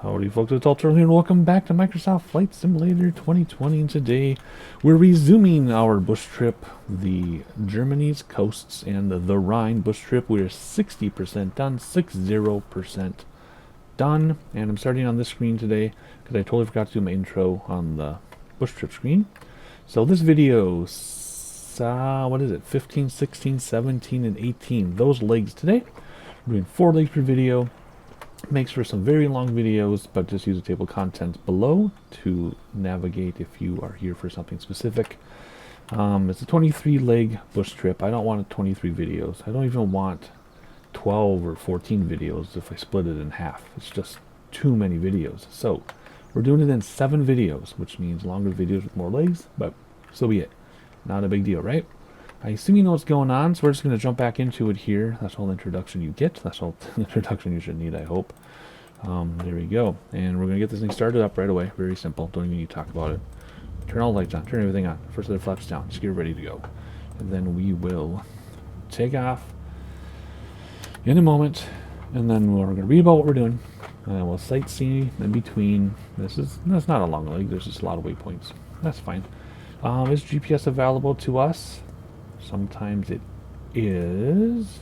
Howdy folks, it's Ultra here and welcome back to Microsoft Flight Simulator 2020, and today we're resuming our bush trip, the Germany's coasts and the Rhine bush trip. We're 60% done, 60% done, and I'm starting on this screen today because I totally forgot to do my intro on the bush trip screen. So this video, what is it, 15, 16, 17, and 18, those legs today. We're doing 4 legs per video. Makes for some very long videos, but just use the table of contents below to navigate if you are here for something specific. It's a 23 leg bush trip. I don't want 23 videos. I don't even want 12 or 14 videos if I split it in half. It's just too many videos. So we're doing it in 7 videos, which means longer videos with more legs, but so be it. Not a big deal, right? I assume you know what's going on, so we're just going to jump back into it here. That's all the introduction you get. That's all the introduction you should need, I hope. There we go. And we're going to get this thing started up right away. Very simple. Don't even need to talk about it. Turn all the lights on. Turn everything on. First set of flaps down. Just get ready to go. And then we will take off in a moment. And then we're going to read about what we're doing. And then we'll sightsee in between. That's not a long leg. There's just a lot of waypoints. That's fine. Is GPS available to us? Sometimes it is.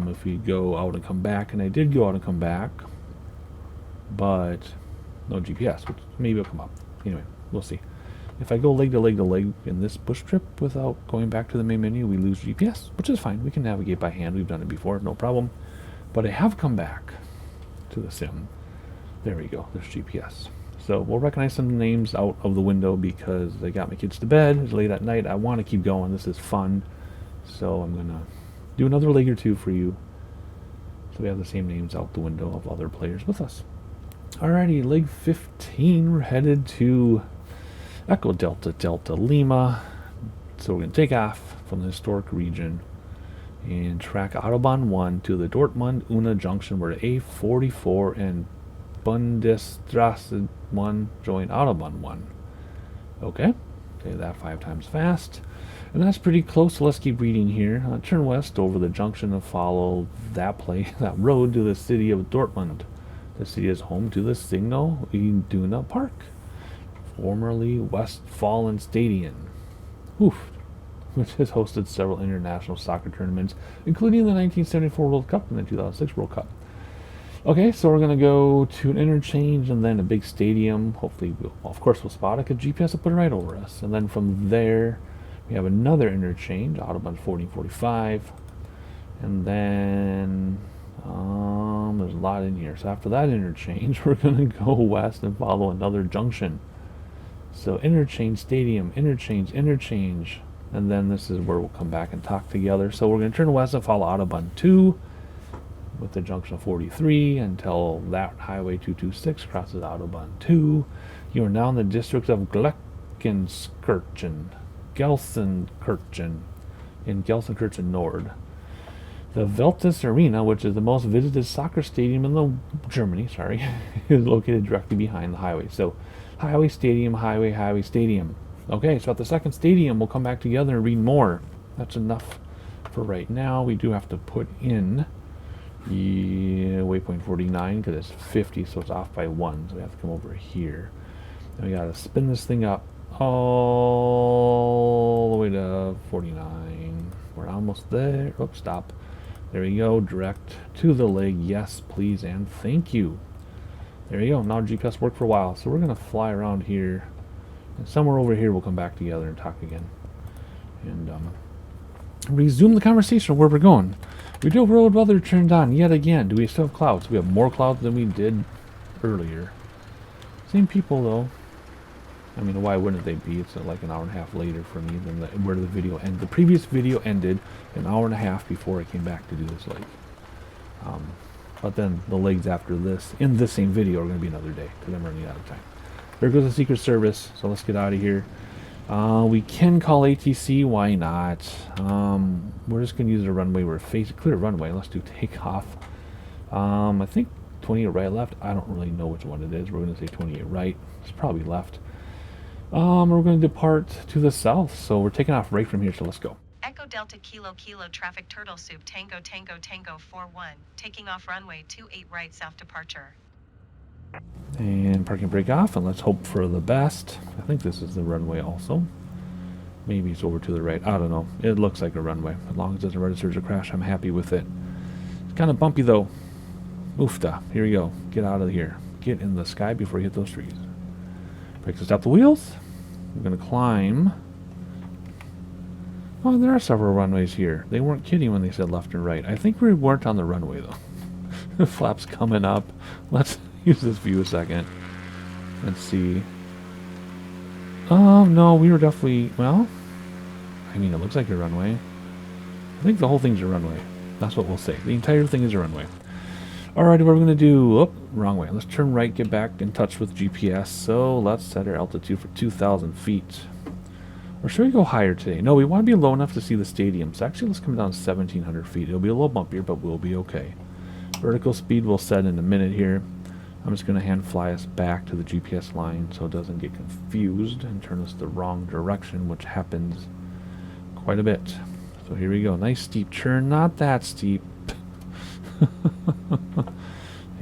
If we go out and come back, and I did go out and come back, but no GPS, which maybe it'll come up. Anyway, we'll see. If I go leg to leg to leg in this bush trip without going back to the main menu, we lose GPS, which is fine. We can navigate by hand. We've done it before, no problem. But I have come back to the sim. There we go. There's GPS. So we'll recognize some names out of the window because I got my kids to bed. It's late at night. I want to keep going. This is fun. So I'm going to do another leg or two for you. So we have the same names out the window of other players with us. Alrighty, leg 15. We're headed to Echo Delta Delta Lima. So we're going to take off from the historic region and track Autobahn 1 to the Dortmund-Unna junction where A44 and Bundesstraße 1 join Autobahn 1. Okay, say that 5 times fast. And that's pretty close, so let's keep reading here. Turn west over the junction and follow that road to the city of Dortmund. The city is home to the Signal Iduna Park, formerly Westfalen Stadion, which has hosted several international soccer tournaments, including the 1974 World Cup and the 2006 World Cup. Okay, so we're going to go to an interchange and then a big stadium. Hopefully, of course, we'll spot it because GPS will put it right over us. And then from there, we have another interchange, Autobahn 1445. And then there's a lot in here. So after that interchange, we're going to go west and follow another junction. So interchange, stadium, interchange. And then this is where we'll come back and talk together. So we're going to turn west and follow Autobahn 2. With the junction of 43 until that highway 226 crosses Autobahn 2. You are now in the district of Gelsenkirchen in Gelsenkirchen Nord. The Veltes Arena, which is the most visited soccer stadium in Germany, is located directly behind the highway. So highway, stadium, highway, stadium. Okay, so at the second stadium we'll come back together and read more. That's enough for right now. We do have to put in waypoint 49 because it's 50, so it's off by 1, so we have to come over here and we gotta spin this thing up all the way to 49. We're almost there. Oops, stop. There we go. Direct to the leg. Yes, please, and thank you. There you go. Now GPS worked for a while, so we're gonna fly around here and somewhere over here we'll come back together and talk again and resume the conversation of where we're going. We do have road weather turned on yet again. Do we still have clouds? We have more clouds than we did earlier. Same people though. I mean, why wouldn't they be? It's like an hour and a half later for me than where the video ended. The previous video ended an hour and a half before I came back to do this leg. But then the legs after this, in this same video, are going to be another day because I'm running out of time. There goes the Secret Service, so let's get out of here. We can call ATC, why not? We're just going to use a runway. We're facing clear runway. Let's do takeoff. I think 28 right, left. I don't really know which one it is. We're going to say 28 right. It's probably left. We're going to depart to the south. So we're taking off right from here, so let's go. Echo Delta Kilo Kilo Traffic Turtle Soup Tango Tango Tango 41, taking off runway 28 right south departure. And parking brake off, and let's hope for the best. I think this is the runway also. Maybe it's over to the right. I don't know. It looks like a runway. As long as it doesn't register as a crash, I'm happy with it. It's kind of bumpy though. Oofta. Here we go. Get out of here. Get in the sky before you hit those trees. Brakes to stop the wheels. We're going to climb. Oh, there are several runways here. They weren't kidding when they said left and right. I think we weren't on the runway though. The flap's coming up. Let's use this view a second and see. Oh, no, we were definitely, well, I mean, it looks like a runway. I think the whole thing's a runway. That's what we'll say. The entire thing is a runway. Alright, what we're going to do, oh, wrong way. Let's turn right, get back in touch with GPS. So let's set our altitude for 2,000 feet. Or should we go higher today? No, we want to be low enough to see the stadium. So actually, let's come down to 1,700 feet. It'll be a little bumpier, but we'll be okay. Vertical speed we'll set in a minute here. I'm just going to hand fly us back to the GPS line so it doesn't get confused and turn us the wrong direction, which happens quite a bit. So here we go. Nice steep turn. Not that steep.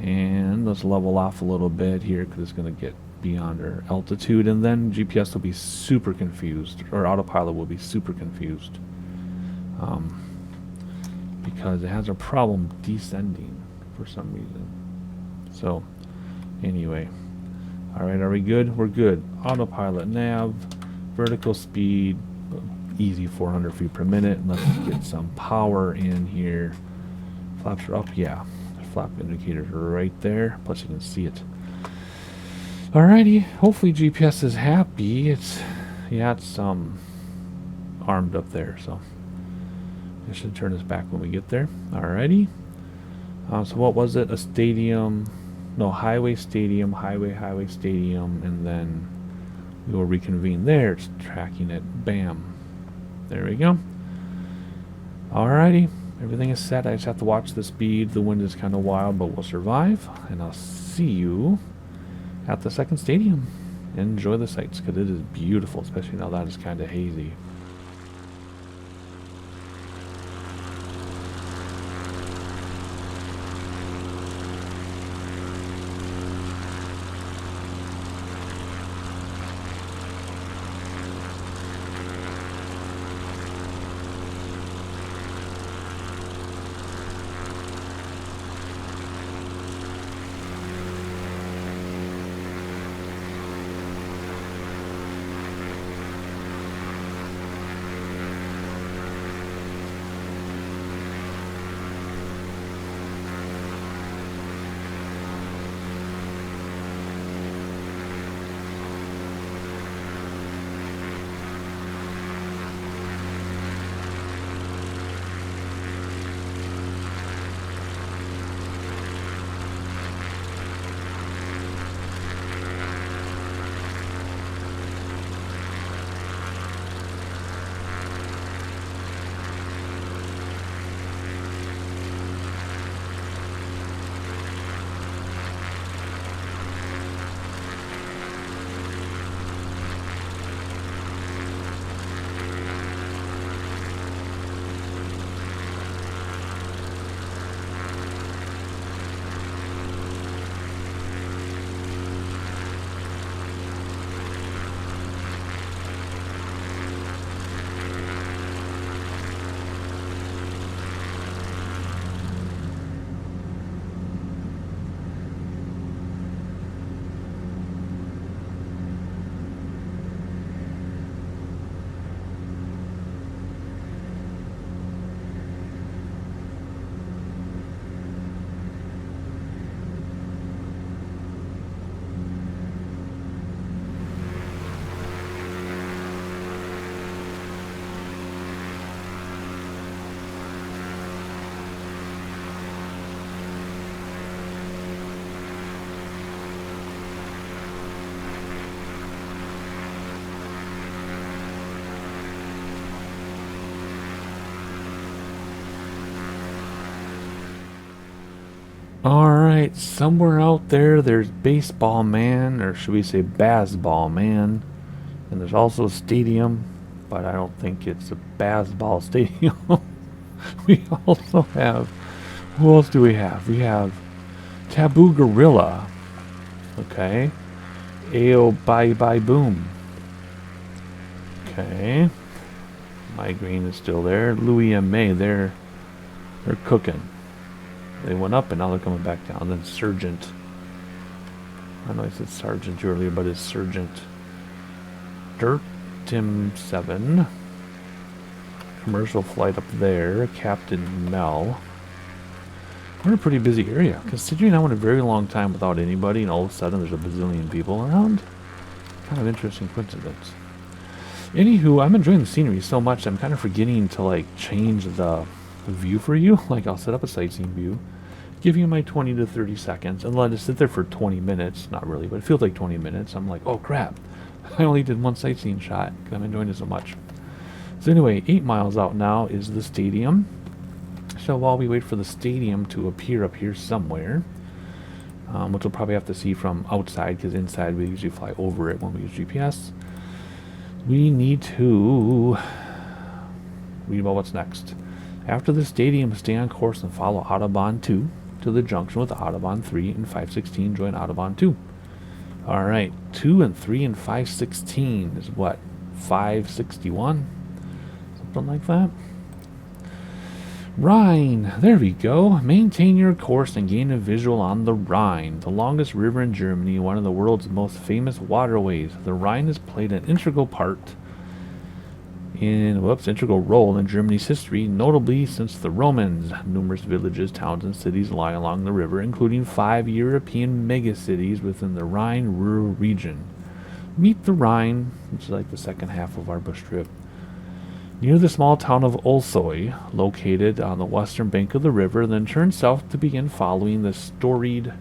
And let's level off a little bit here because it's going to get beyond our altitude, and then GPS will be super confused, or autopilot will be super confused because it has a problem descending for some reason. So anyway, alright, are we good? We're good. Autopilot nav, vertical speed, easy 400 feet per minute. Let's get some power in here. Flaps are up, yeah. The flap indicator's right there, plus you can see it. Alrighty, hopefully GPS is happy. It's armed up there, so I should turn this back when we get there. Alrighty. So what was it? A stadium, no, highway, stadium, highway, stadium, and then we will reconvene there. It's tracking it. Bam. There we go. Alrighty. Everything is set. I just have to watch the speed. The wind is kind of wild, but we'll survive. And I'll see you at the second stadium. Enjoy the sights, because it is beautiful, especially now that it's kind of hazy. Alright, somewhere out there there's Baseball Man, or should we say Baseball Man, and there's also a stadium. but I don't think it's a basketball stadium. We also have, who else do we have? We have Taboo Gorilla. Okay. Ayo Bye Bye Boom. Okay. Migraine is still there. Louis and May, they're cooking. They went up and now they're coming back down. Then Sergeant. I know I said Sergeant earlier, but it's Sergeant Dirt Tim 7. Commercial flight up there. Captain Mel. We're in a pretty busy area. Considering I went a very long time without anybody and all of a sudden there's a bazillion people around. Kind of interesting coincidence. Anywho, I'm enjoying the scenery so much I'm kind of forgetting to like change the view for you. Like I'll set up a sightseeing view, give you my 20 to 30 seconds, and let it sit there for 20 minutes. Not really, but it feels like 20 minutes. I'm like, oh crap, I only did one sightseeing shot because I'm enjoying it so much. So anyway, 8 miles out now is the stadium. So while we wait for the stadium to appear up here somewhere, which we'll probably have to see from outside because inside we usually fly over it when we use GPS, we need to read about what's next. After the stadium, stay on course and follow Autobahn 2 to the junction with Autobahn 3 and 516. Join Autobahn 2. Alright, 2 and 3 and 516 is what? 561? Something like that. Rhine, there we go. Maintain your course and gain a visual on the Rhine, the longest river in Germany, one of the world's most famous waterways. The Rhine has played an integral role in Germany's history, notably since the Romans. Numerous villages, towns, and cities lie along the river, including 5 European megacities within the Rhine-Ruhr region. Meet the Rhine, which is like the second half of our bush trip, near the small town of Olsoy, located on the western bank of the river, then turn south to begin following the storied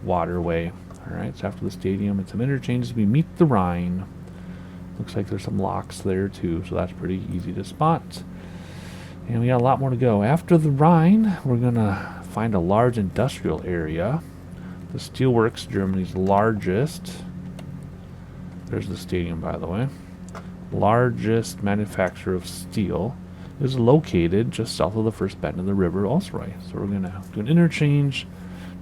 waterway. Alright, so after the stadium and some interchanges, we meet the Rhine. Looks like there's some locks there too, so that's pretty easy to spot. And we got a lot more to go. After the Rhine, we're going to find a large industrial area. The Steelworks, Germany's largest. There's the stadium, by the way. Largest manufacturer of steel, is located just south of the first bend of the river, Olsoy. So we're going to do an interchange,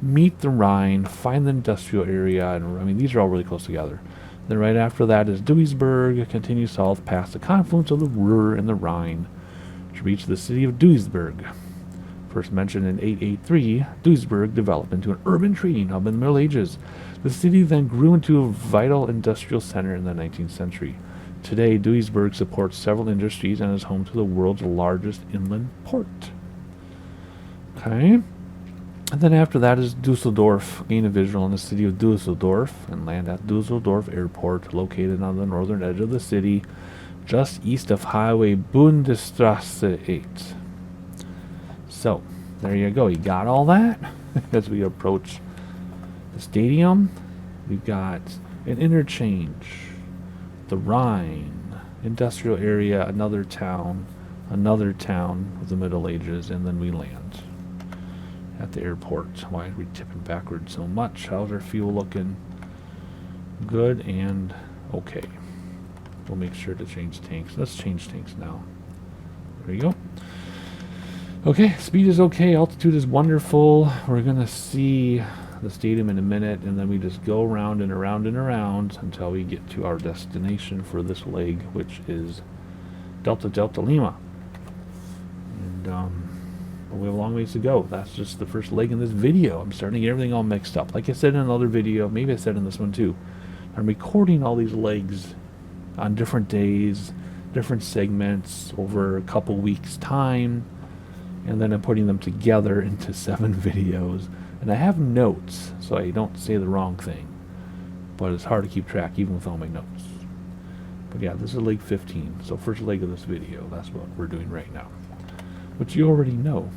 meet the Rhine, find the industrial area, and I mean these are all really close together. Then right after that is Duisburg, continue south past the confluence of the Ruhr and the Rhine to reach the city of Duisburg. First mentioned in 883, Duisburg developed into an urban trading hub in the Middle Ages. The city then grew into a vital industrial center in the 19th century. Today, Duisburg supports several industries and is home to the world's largest inland port. Okay. And then after that is Düsseldorf. Gain a visual on the city of Düsseldorf and land at Düsseldorf Airport, located on the northern edge of the city, just east of Highway Bundesstraße 8. So, there you go. You got all that? As we approach the stadium, we've got an interchange, the Rhine, industrial area, another town with the Middle Ages, and then we land at the airport. Why are we tipping backwards so much? How's our fuel looking? Good and okay. We'll make sure to change tanks. Let's change tanks now. There you go. Okay, speed is okay, altitude is wonderful. We're gonna see the stadium in a minute, and then we just go around and around and around until we get to our destination for this leg, which is Delta Delta Lima. And we have a long ways to go. That's just the first leg in this video. I'm starting to get everything all mixed up. Like I said in another video, maybe I said in this one too, I'm recording all these legs on different days, different segments over a couple weeks time, and then I'm putting them together into 7 videos. And I have notes, so I don't say the wrong thing. But it's hard to keep track even with all my notes. But yeah, this is leg 15. So first leg of this video, that's what we're doing right now. Which you already know.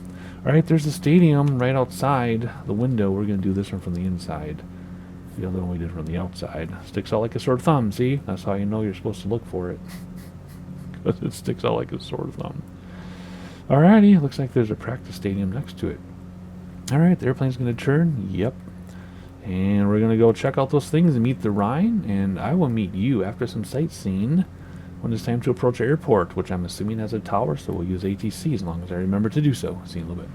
Alright, there's the stadium right outside the window. We're going to do this one from the inside. The other one we did from the outside. Sticks out like a sore thumb, see? That's how you know you're supposed to look for it. Because it sticks out like a sore thumb. Alrighty, looks like there's a practice stadium next to it. Alright, the airplane's going to turn. Yep. And we're going to go check out those things and meet the Rhine. And I will meet you after some sightseeing when it's time to approach the airport, which I'm assuming has a tower, so we'll use ATC as long as I remember to do so. See you in a little bit.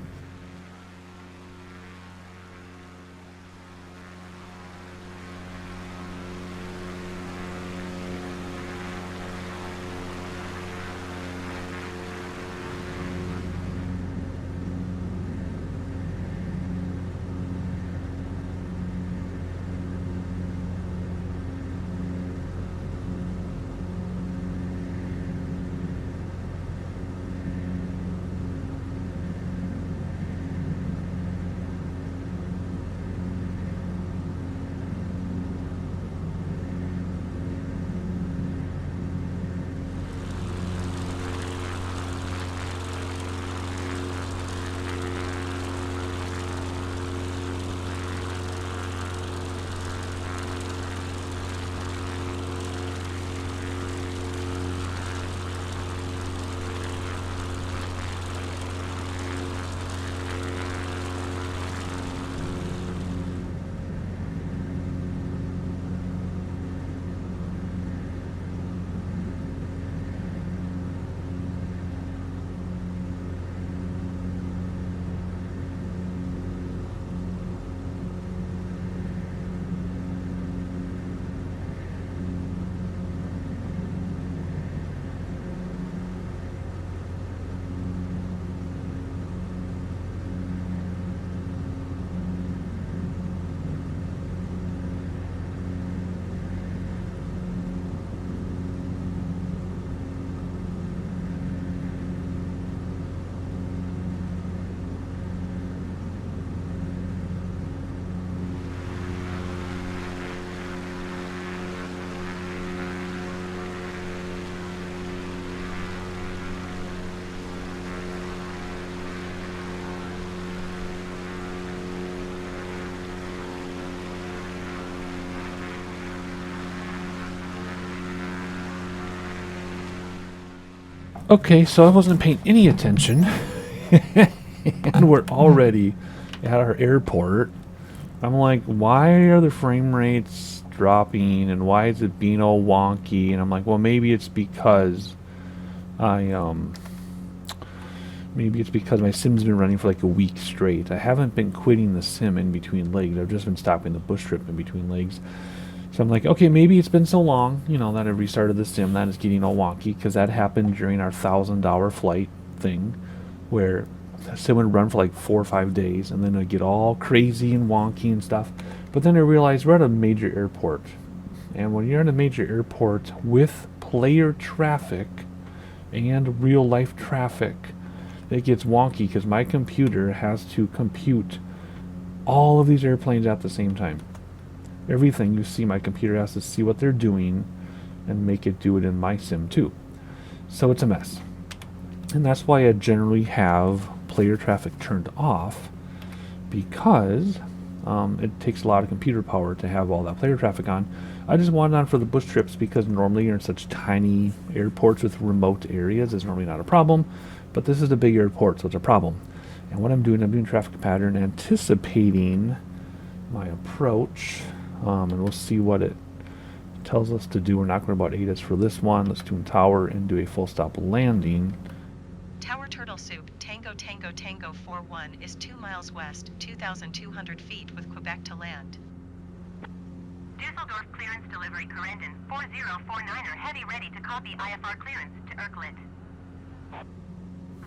Okay, so I wasn't paying any attention, and we're already at our airport. I'm like, why are the frame rates dropping, and why is it being all wonky? And I'm like, well, maybe it's because maybe it's because my sim's been running for like a week straight. I haven't been quitting the sim in between legs. I've just been stopping the bush trip in between legs. So I'm like, okay, maybe it's been so long, you know, that I restarted the sim that it's getting all wonky, because that happened during our $1,000 flight thing, where the sim would run for like 4 or 5 days, and then it'd get all crazy and wonky and stuff. But then I realized we're at a major airport, and when you're at a major airport with player traffic and real life traffic, it gets wonky because my computer has to compute all of these airplanes at the same time. Everything you see, my computer has to see what they're doing and make it do it in my sim too. So it's a mess. And that's why I generally have player traffic turned off, because it takes a lot of computer power to have all that player traffic on. I just want it on for the bush trips because normally you're in such tiny airports with remote areas. It's normally not a problem, but this is a big airport, so it's a problem. And what I'm doing traffic pattern, anticipating my approach. And we'll see what it tells us to do. We're not going to about ATIS for this one. Let's tune tower and do a full stop landing. Tower Turtle Soup, Tango Tango Tango 41 is 2 miles west, 2,200 feet with Quebec to land. Düsseldorf clearance delivery Corendon 4049er heavy ready to copy IFR clearance to Erklet.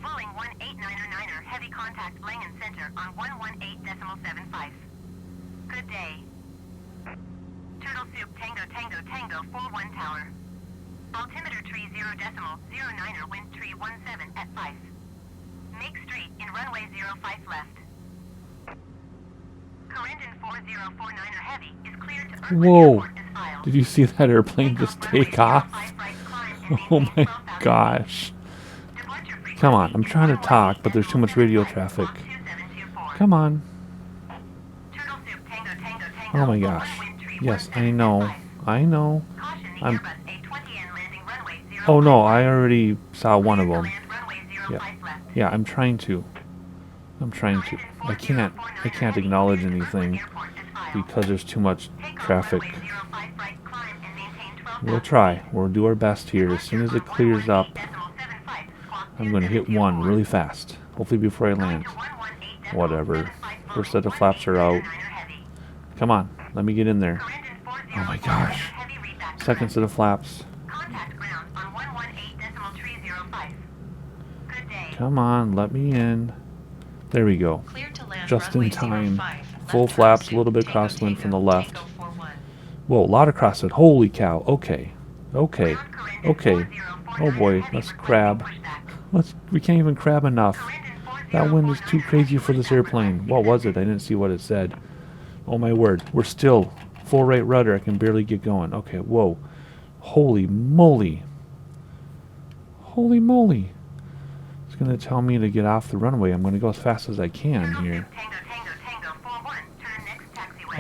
Vueling 189er heavy contact Langen Center on 118.75. Good day. Turtle Soup Tango Tango Tango 41 Tower. Altimeter tree 0.09er wind tree 17 at 5. Make street in runway 05 left. Corendon 4049er heavy is cleared to Erklet Whoa! Airport as filed. Did you see that airplane just take off? Oh my gosh. Come on, I'm trying to talk, but there's too much radio traffic. Come on. Oh my gosh. Yes, I know. I know. Oh no, I already saw one of them. Yeah, I'm trying to. I can't acknowledge anything because there's too much traffic. We'll try. We'll do our best here. As soon as it clears up, I'm going to hit 1 really fast. Hopefully before I land. Whatever. First set of flaps are out. Come on. Let me get in there. Oh my gosh. Second set of flaps. Come on. Let me in. There we go. Just in time. Full flaps, a little bit crosswind from the left. Whoa, a lot of crosswind. Holy cow. Okay. Okay. Okay. Oh boy, let's crab. We can't even crab enough. That wind is too crazy for this airplane. What was it? I didn't see what it said. Oh my word. We're still full right rudder. I can barely get going. Okay, whoa. Holy moly. Holy moly. It's going to tell me to get off the runway. I'm going to go as fast as I can here.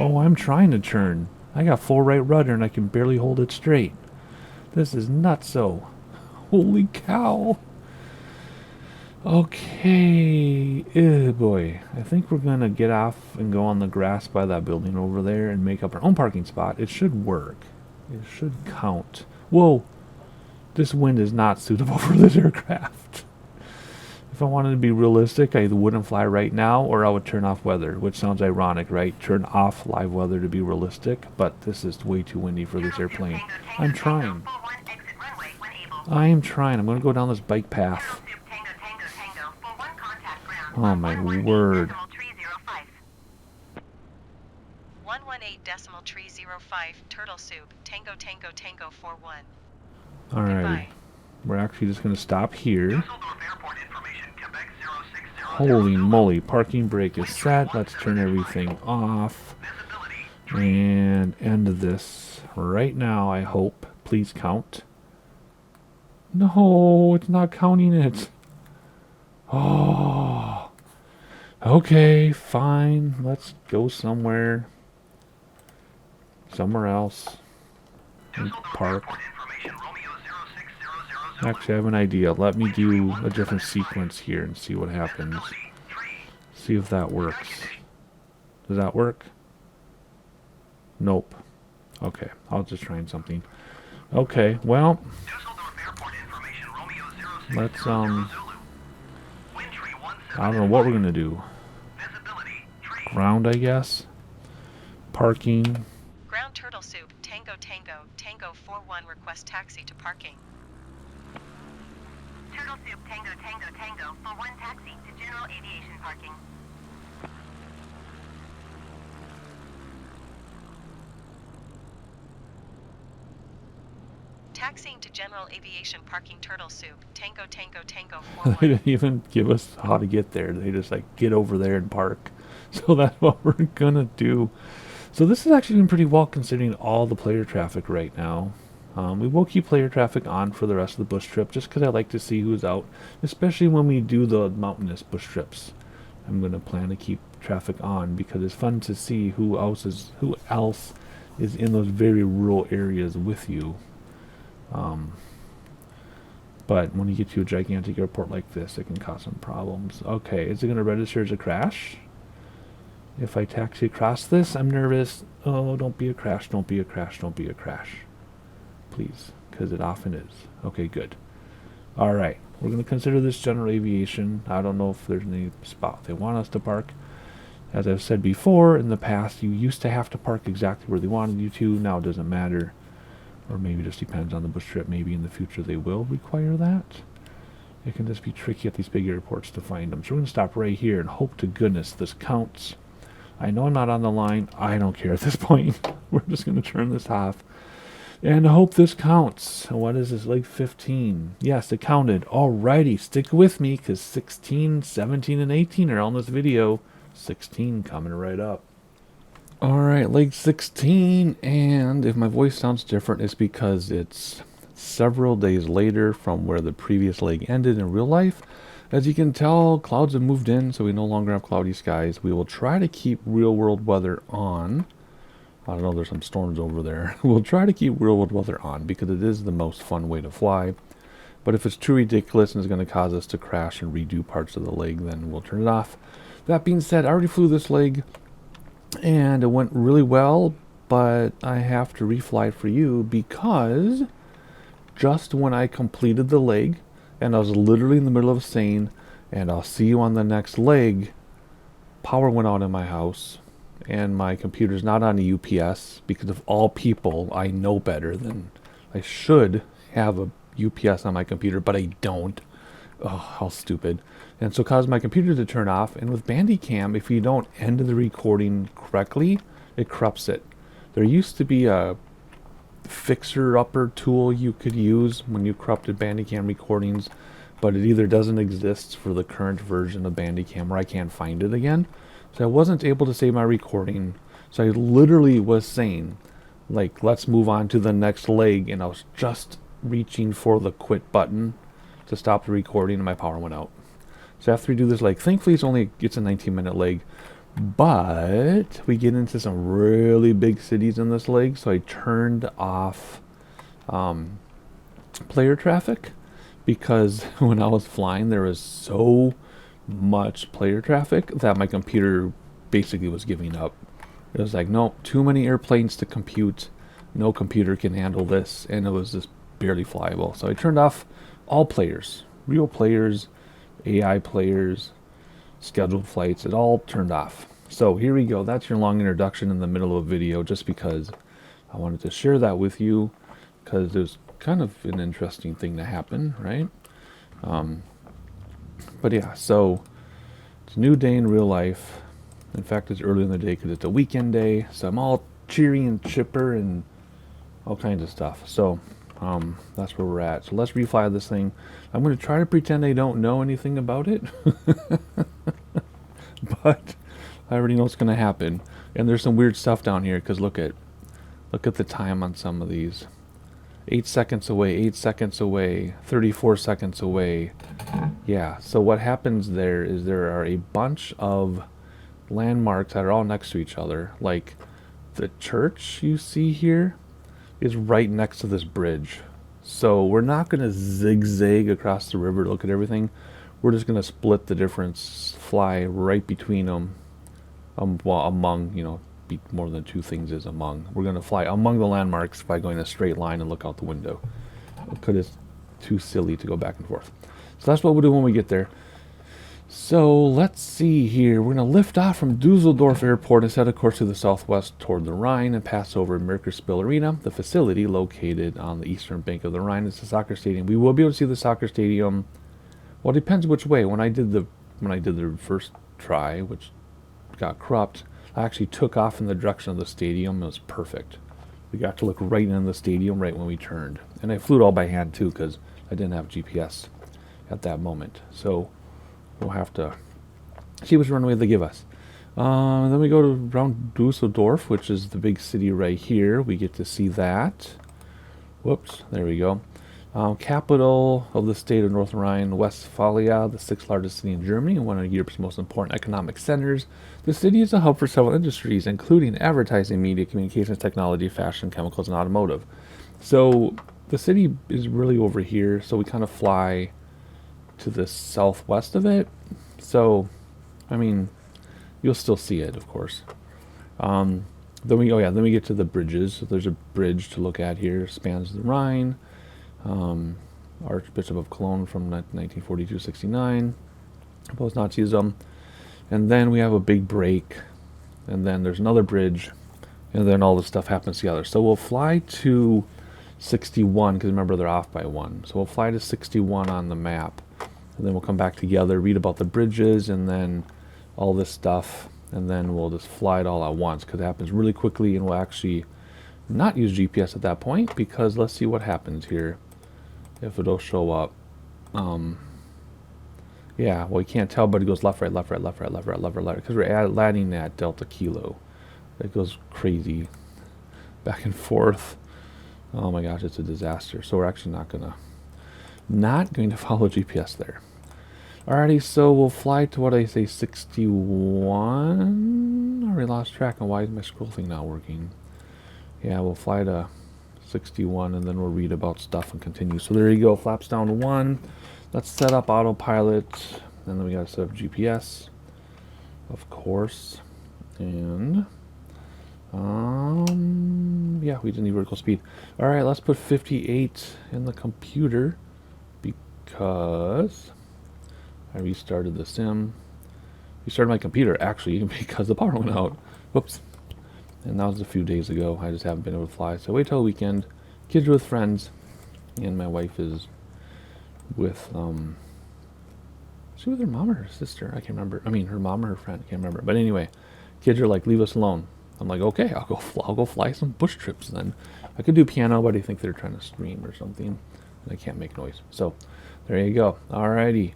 Oh, I'm trying to turn. I got full right rudder and I can barely hold it straight. This is nutso. Holy cow. Okay. Oh boy. I think we're going to get off and go on the grass by that building over there and make up our own parking spot. It should work. It should count. Whoa. This wind is not suitable for this aircraft. If I wanted to be realistic, I either wouldn't fly right now or I would turn off weather, which sounds ironic, right? Turn off live weather to be realistic, but this is way too windy for this airplane. I'm trying. I'm trying. I'm going to go down this bike path. Oh my word. 118.305 Turtle Soup Tango Tango Tango 41. Alright. We're actually just going to stop here. Holy moly, parking brake is set. Let's turn everything off. And end this right now, I hope. Please count. No, it's not counting it. Oh. Okay, fine. Let's go somewhere. Somewhere else. And park. Actually, I have an idea. Let me do a different sequence here and see what happens. See if that works. Does that work? Nope. Okay, I'll just try something. Okay, well, let's, I don't know what we're gonna do. Ground, I guess. Parking. Ground Turtle Soup Tango Tango Tango 41 request taxi to parking. Turtle Soup Tango Tango Tango for 1 taxi to general aviation parking. Taxiing to general aviation parking Turtle Soup Tango Tango Tango They 41. didn't even give us how to get there. They just like, get over there and park. So that's what we're gonna do. So this is actually been pretty well considering all the player traffic right now. We will keep player traffic on for the rest of the bush trip just because I like to see who's out, especially when we do the mountainous bush trips. I'm going to plan to keep traffic on because it's fun to see who else is in those very rural areas with you. But when you get to a gigantic airport like this, it can cause some problems. Okay, is it going to register as a crash? If I taxi across this, I'm nervous. Oh, don't be a crash, don't be a crash, don't be a crash. Please, because it often is. Okay, good. Alright, we're going to consider this general aviation. I don't know if there's any spot they want us to park. As I've said before, in the past, you used to have to park exactly where they wanted you to. Now it doesn't matter. Or maybe it just depends on the bush trip. Maybe in the future they will require that. It can just be tricky at these big airports to find them. So we're going to stop right here and hope to goodness this counts. I know I'm not on the line. I don't care at this point. We're just going to turn this off. And I hope this counts. What is this, leg 15? Yes, it counted. Alrighty, stick with me because 16, 17, and 18 are on this video. 16 coming right up. Alright, leg 16, and if my voice sounds different, it's because it's several days later from where the previous leg ended in real life. As you can tell, clouds have moved in, so we no longer have cloudy skies. We will try to keep real-world weather on. I don't know, there's some storms over there. We'll try to keep real-world weather on because it is the most fun way to fly. But if it's too ridiculous and it's going to cause us to crash and redo parts of the leg, then we'll turn it off. That being said, I already flew this leg, and it went really well, but I have to refly it for you because just when I completed the leg, and I was literally in the middle of saying, and I'll see you on the next leg, power went out in my house, and my computer's not on a UPS, because of all people, I know better than I should have a UPS on my computer, but I don't. Oh, how stupid. And so it caused my computer to turn off, and with Bandicam, if you don't end the recording correctly, it corrupts it. There used to be a fixer-upper tool you could use when you corrupted Bandicam recordings, but it either doesn't exist for the current version of Bandicam, or I can't find it again. So I wasn't able to save my recording. So I literally was saying, like, let's move on to the next leg, and I was just reaching for the quit button to stop the recording, and my power went out. So after we do this leg, thankfully it's a 19-minute leg, but we get into some really big cities in this leg, so I turned off player traffic, because when I was flying there was so much player traffic that my computer basically was giving up. It was like, no, too many airplanes to compute, no computer can handle this, and it was just barely flyable. So I turned off all players, real players, AI players, scheduled flights, it all turned off. So here we go. That's your long introduction in the middle of a video, just because I wanted to share that with you, because there's kind of an interesting thing to happen, right? But yeah, so it's a new day in real life. In fact, it's early in the day because it's a weekend day, so I'm all cheery and chipper and all kinds of stuff. So that's where we're at. So let's refly this thing. I'm going to try to pretend I don't know anything about it. But I already know what's going to happen. And there's some weird stuff down here, because look at the time on some of these. 8 seconds away, 8 seconds away, 34 seconds away. Yeah, so what happens there is there are a bunch of landmarks that are all next to each other. Like the church you see here is right next to this bridge. So we're not going to zigzag across the river to look at everything. We're just going to split the difference, fly right between them, well, among, you know, more than two things is among. We're going to fly among the landmarks by going a straight line and look out the window, because it's too silly to go back and forth. So that's what we'll do when we get there. So let's see here. We're going to lift off from Düsseldorf Airport and set a course to the southwest toward the Rhine and pass over Merkerspiel Arena, the facility located on the eastern bank of the Rhine. It's a soccer stadium. We will be able to see the soccer stadium. Well, it depends which way. When I did the first try, which got corrupt, I actually took off in the direction of the stadium. It was perfect. We got to look right in the stadium right when we turned. And I flew it all by hand too, because I didn't have GPS at that moment. So we'll have to see which runway they give us. Then we go to around Düsseldorf, which is the big city right here. We get to see that. Whoops, there we go. Capital of the state of North Rhine-Westphalia, the sixth largest city in Germany and one of Europe's most important economic centers. The city is a hub for several industries, including advertising, media, communications, technology, fashion, chemicals, and automotive. So the city is really over here, so we kind of fly to the southwest of it. So, I mean, you'll still see it, of course. Then we get to the bridges. So there's a bridge to look at here, spans the Rhine. Archbishop of Cologne from 1942-69, opposed Nazism. And then we have a big break, and then there's another bridge, and then all this stuff happens together. So we'll fly to 61, because remember they're off by 1. So we'll fly to 61 on the map, and then we'll come back together, read about the bridges, and then all this stuff, and then we'll just fly it all at once, because it happens really quickly, and we'll actually not use GPS at that point, because let's see what happens here. If it'll show up. Yeah, well, you can't tell, but it goes left, right, left, right, left, right, left, right, left, right, left, because we're adding that Delta Kilo. It goes crazy. Back and forth. Oh my gosh, it's a disaster. So we're actually not going to follow GPS there. Alrighty, so we'll fly to what I say, 61. I already lost track, and why is my scroll thing not working? Yeah, we'll fly to 61, and then we'll read about stuff and continue. So there you go, flaps down to 1. Let's set up autopilot, and then we gotta set up GPS, of course. And Yeah, we didn't need vertical speed. All right, let's put 58 in the computer because I restarted the sim. Restarted my computer, actually, because the power went out. Whoops. And that was a few days ago. I just haven't been able to fly. So wait till the weekend. Kids are with friends. And my wife is with, is she with her mom or her sister? I can't remember. I mean, her mom or her friend. I can't remember. But anyway, kids are like, leave us alone. I'm like, okay, I'll go fly some bush trips then. I could do piano, but I think they're trying to stream or something. And I can't make noise. So, there you go. Alrighty.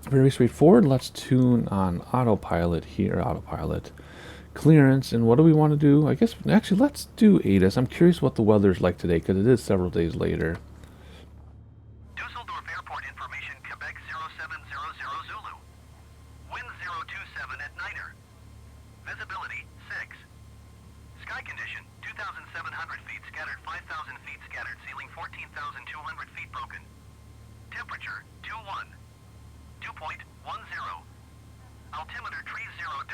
Very straightforward. Let's tune on autopilot here. Autopilot. Clearance. And what do we want to do? I guess, actually, let's do ATIS. I'm curious what the weather's like today, because it is several days later. Düsseldorf Airport information, Quebec 0700 Zulu. Wind 027 at Niner. Visibility 6. Sky condition 2,700 feet scattered, 5,000 feet scattered, ceiling 14,200 feet broken. Temperature 21. Dew point 10. Altimeter 30.15.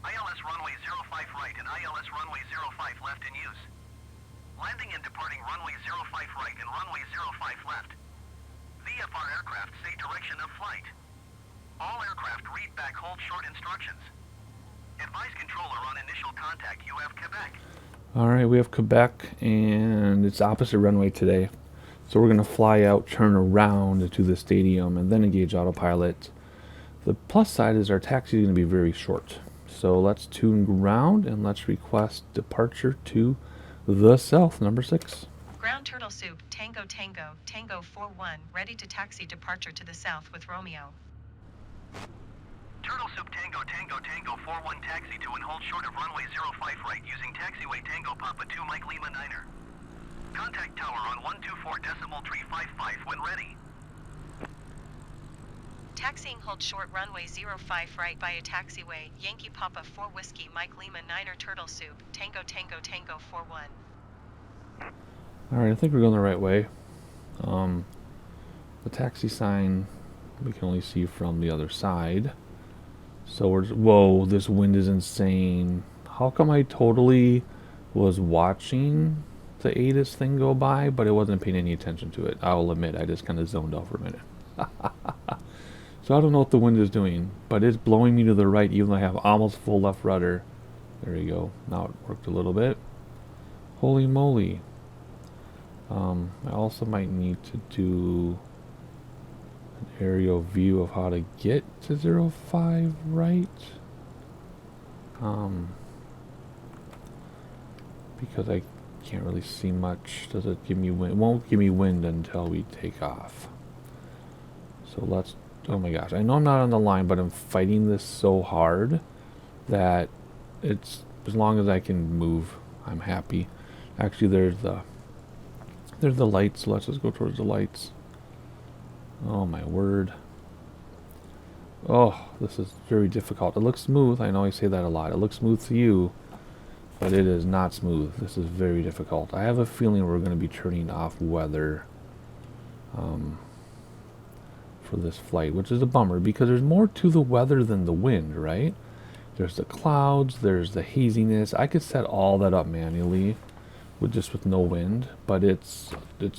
ILS runway 05 right and ILS runway 05 left in use. Landing and departing runway 05 right and runway 05 left. VFR aircraft say direction of flight. All aircraft read back hold short instructions. Advise controller on initial contact. You have Quebec. Alright, we have Quebec, and it's opposite runway today. So we're going to fly out, turn around to the stadium, and then engage autopilot. The plus side is our taxi is going to be very short. So let's tune ground, and let's request departure to the south, number 6. Ground Turtle Soup, Tango Tango, Tango 41, ready to taxi departure to the south with Romeo. Turtle Soup Tango Tango Tango 41 taxi to and hold short of runway 05 right using taxiway Tango Papa 2 Mike Lima Niner. Contact tower on 124.355 when ready. Taxiing hold short runway 05 right via taxiway, Yankee Papa 4 Whiskey Mike Lima Niner Turtle Soup, Tango Tango Tango 41. Alright, I think we're going the right way. The taxi sign we can only see from the other side. So we're whoa, this wind is insane. How come I totally was watching the ATIS thing go by, but I wasn't paying any attention to it? I'll admit, I just kind of zoned out for a minute. So I don't know what the wind is doing, but it's blowing me to the right even though I have almost full left rudder. There you go. Now it worked a little bit. Holy moly. I also might need to do an aerial view of how to get to 05 right. Because I can't really see much. Does it give me wind? It won't give me wind until we take off. So let's, oh my gosh, I know I'm not on the line, but I'm fighting this so hard that it's, as long as I can move, I'm happy. Actually, there's the lights. Let's just go towards the lights. Oh my word. Oh, this is very difficult. It looks smooth. I know I say that a lot. It looks smooth to you, but it is not smooth. This is very difficult. I have a feeling we're going to be turning off weather for this flight, which is a bummer because there's more to the weather than the wind, right? There's the clouds, there's the haziness. I could set all that up manually with no wind, but it's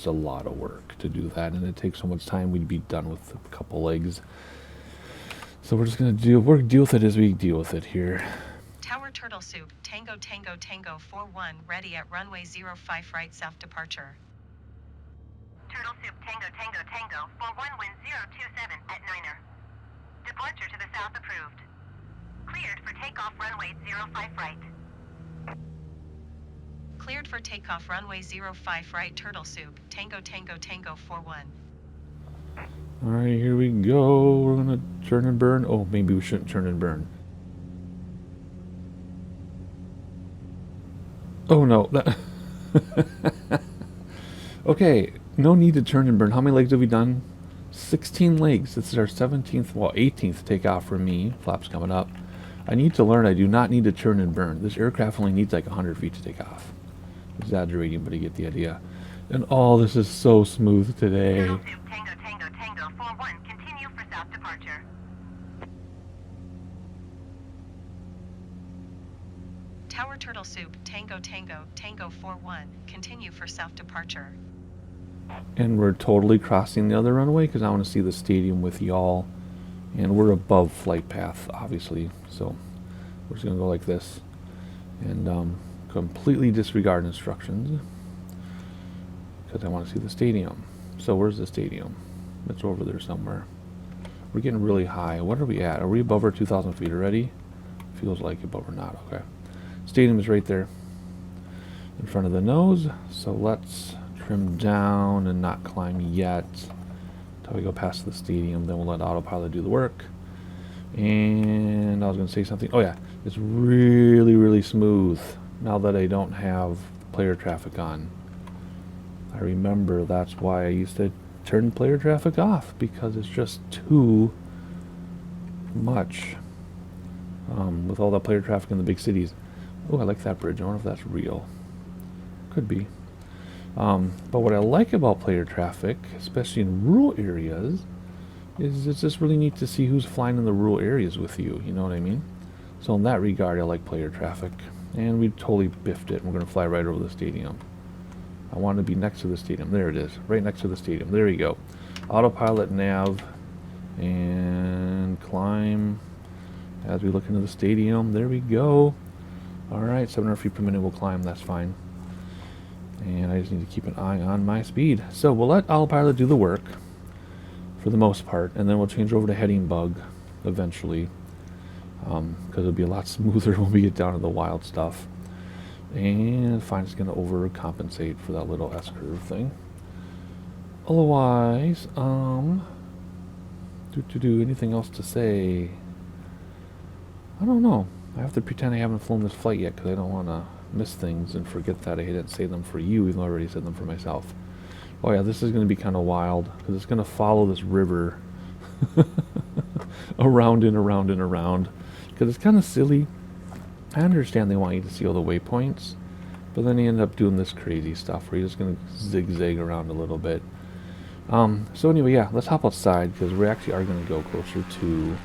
a lot of work to do that, and it takes so much time. We'd be done with a couple legs. So we're just gonna deal with it as we deal with it here. Tower Turtle Soup, Tango Tango Tango 41, ready at runway 05 right south departure. Turtle Soup Tango Tango Tango 41 wind 027 at Niner. Departure to the south approved. Cleared for takeoff runway 05 right. Cleared for takeoff runway 05 right Turtle Soup, Tango Tango Tango 41. Alright, here we go. We're gonna turn and burn. Oh, maybe we shouldn't turn and burn. Oh no. Okay, no need to turn and burn. How many legs have we done? 16 legs. This is our 17th, well, 18th takeoff for me. Flaps coming up. I need to learn I do not need to turn and burn. This aircraft only needs like 100 feet to take off. Exaggerating, but you get the idea. And oh, this is so smooth today. Turtle Soup Tango Tango Tango 41, continue for south departure. Tower Turtle Soup, Tango Tango, Tango 41, continue for south departure. And we're totally crossing the other runway because I want to see the stadium with y'all. And we're above flight path, obviously. So we're just going to go like this. And completely disregard instructions. Because I want to see the stadium. So where's the stadium? It's over there somewhere. We're getting really high. What are we at? Are we above our 2,000 feet already? Feels like it, but we're not. Okay. Stadium is right there in front of the nose. So let's trim down and not climb yet until we go past the stadium. Then we'll let autopilot do the work. And I was going to say something. Oh yeah, it's really, really smooth now that I don't have player traffic on. I remember that's why I used to turn player traffic off, because it's just too much with all that player traffic in the big cities. Oh, I like that bridge. I wonder if that's real. Could be. But what I like about player traffic, especially in rural areas, is it's just really neat to see who's flying in the rural areas with you. You know what I mean? So in that regard, I like player traffic. And we totally biffed it. We're going to fly right over the stadium. I want to be next to the stadium. There it is. Right next to the stadium. There you go. Autopilot nav. And climb as we look into the stadium. There we go. Alright, 700 feet per minute we'll climb. That's fine. And I just need to keep an eye on my speed. So we'll let autopilot do the work for the most part. And then we'll change over to heading bug eventually. Because it'll be a lot smoother when we get down to the wild stuff. And fine, it's going to overcompensate for that little S-curve thing. Otherwise, anything else to say? I don't know. I have to pretend I haven't flown this flight yet because I don't want to miss things and forget that I didn't say them for you, even though I already said them for myself. Oh yeah, this is going to be kind of wild because it's going to follow this river around and around and around. Because it's kind of silly. I understand they want you to see all the waypoints, but then you end up doing this crazy stuff where you're just going to zigzag around a little bit. So anyway, yeah, let's hop outside because we actually are going to go closer to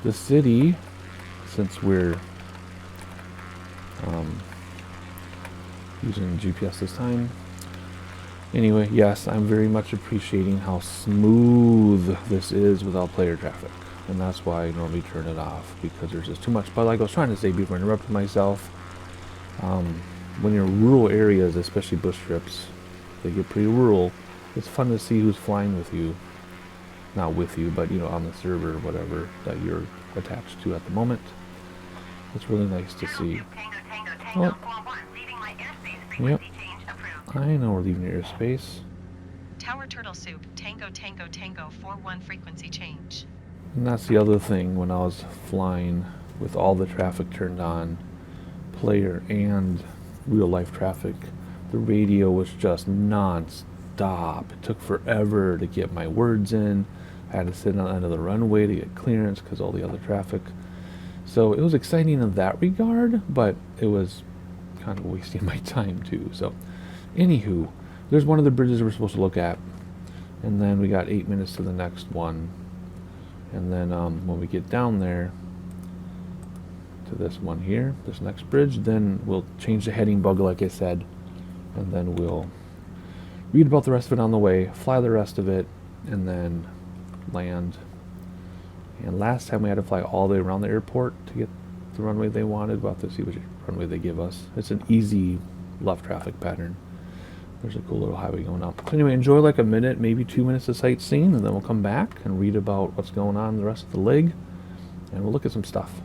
the city since we're using GPS this time. Anyway, yes, I'm very much appreciating how smooth this is without player traffic. And that's why I normally turn it off, because there's just too much. But like I was trying to say before I interrupted myself, when you're in rural areas, especially bush trips, they get pretty rural, it's fun to see who's flying with you. Not with you, but, you know, on the server or whatever that you're attached to at the moment. It's really nice to see. Oh. Yep. I know we're leaving your airspace. Tower Turtle Soup, Tango Tango Tango 41 frequency change. And that's the other thing when I was flying with all the traffic turned on, player and real life traffic, the radio was just non-stop. It took forever to get my words in. I had to sit on the end of the runway to get clearance because all the other traffic. So it was exciting in that regard, but it was kind of wasting my time too. So anywho, there's one of the bridges we're supposed to look at, and then we got 8 minutes to the next one. And then when we get down there to this one here, this next bridge, then we'll change the heading bug like I said, and then we'll read about the rest of it on the way, fly the rest of it, and then land. And last time we had to fly all the way around the airport to get the runway they wanted. We'll have to see which runway they give us. It's an easy left traffic pattern. There's a cool little highway going up. So anyway, enjoy like a minute, maybe 2 minutes of sightseeing, and then we'll come back and read about what's going on the rest of the leg, and we'll look at some stuff.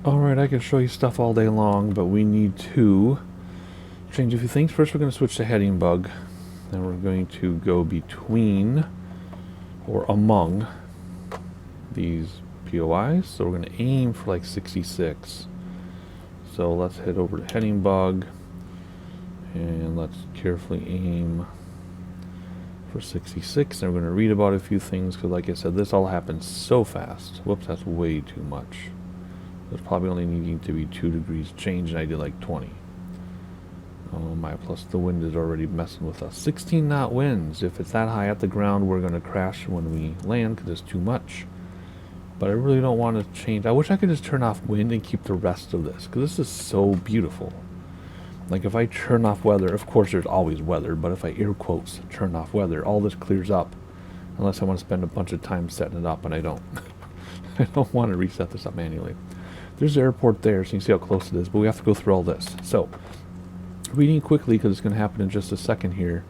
Alright, I can show you stuff all day long, but we need to change a few things. First, we're going to switch to heading bug. Then we're going to go between or among these POIs. So we're going to aim for like 66. So let's head over to heading bug and let's carefully aim for 66. And we're going to read about a few things because, like I said, this all happens so fast. Whoops, that's way too much. There's probably only needing to be 2 degrees change, and I did like 20. Oh my, plus the wind is already messing with us. 16 knot winds. If it's that high at the ground, we're going to crash when we land because it's too much. But I really don't want to change. I wish I could just turn off wind and keep the rest of this, because this is so beautiful. Like if I turn off weather, of course there's always weather, but if I air quotes turn off weather, all this clears up. Unless I want to spend a bunch of time setting it up, and I don't. I don't want to reset this up manually. There's the airport there, so you can see how close it is, but we have to go through all this. So, reading quickly, because it's going to happen in just a second here.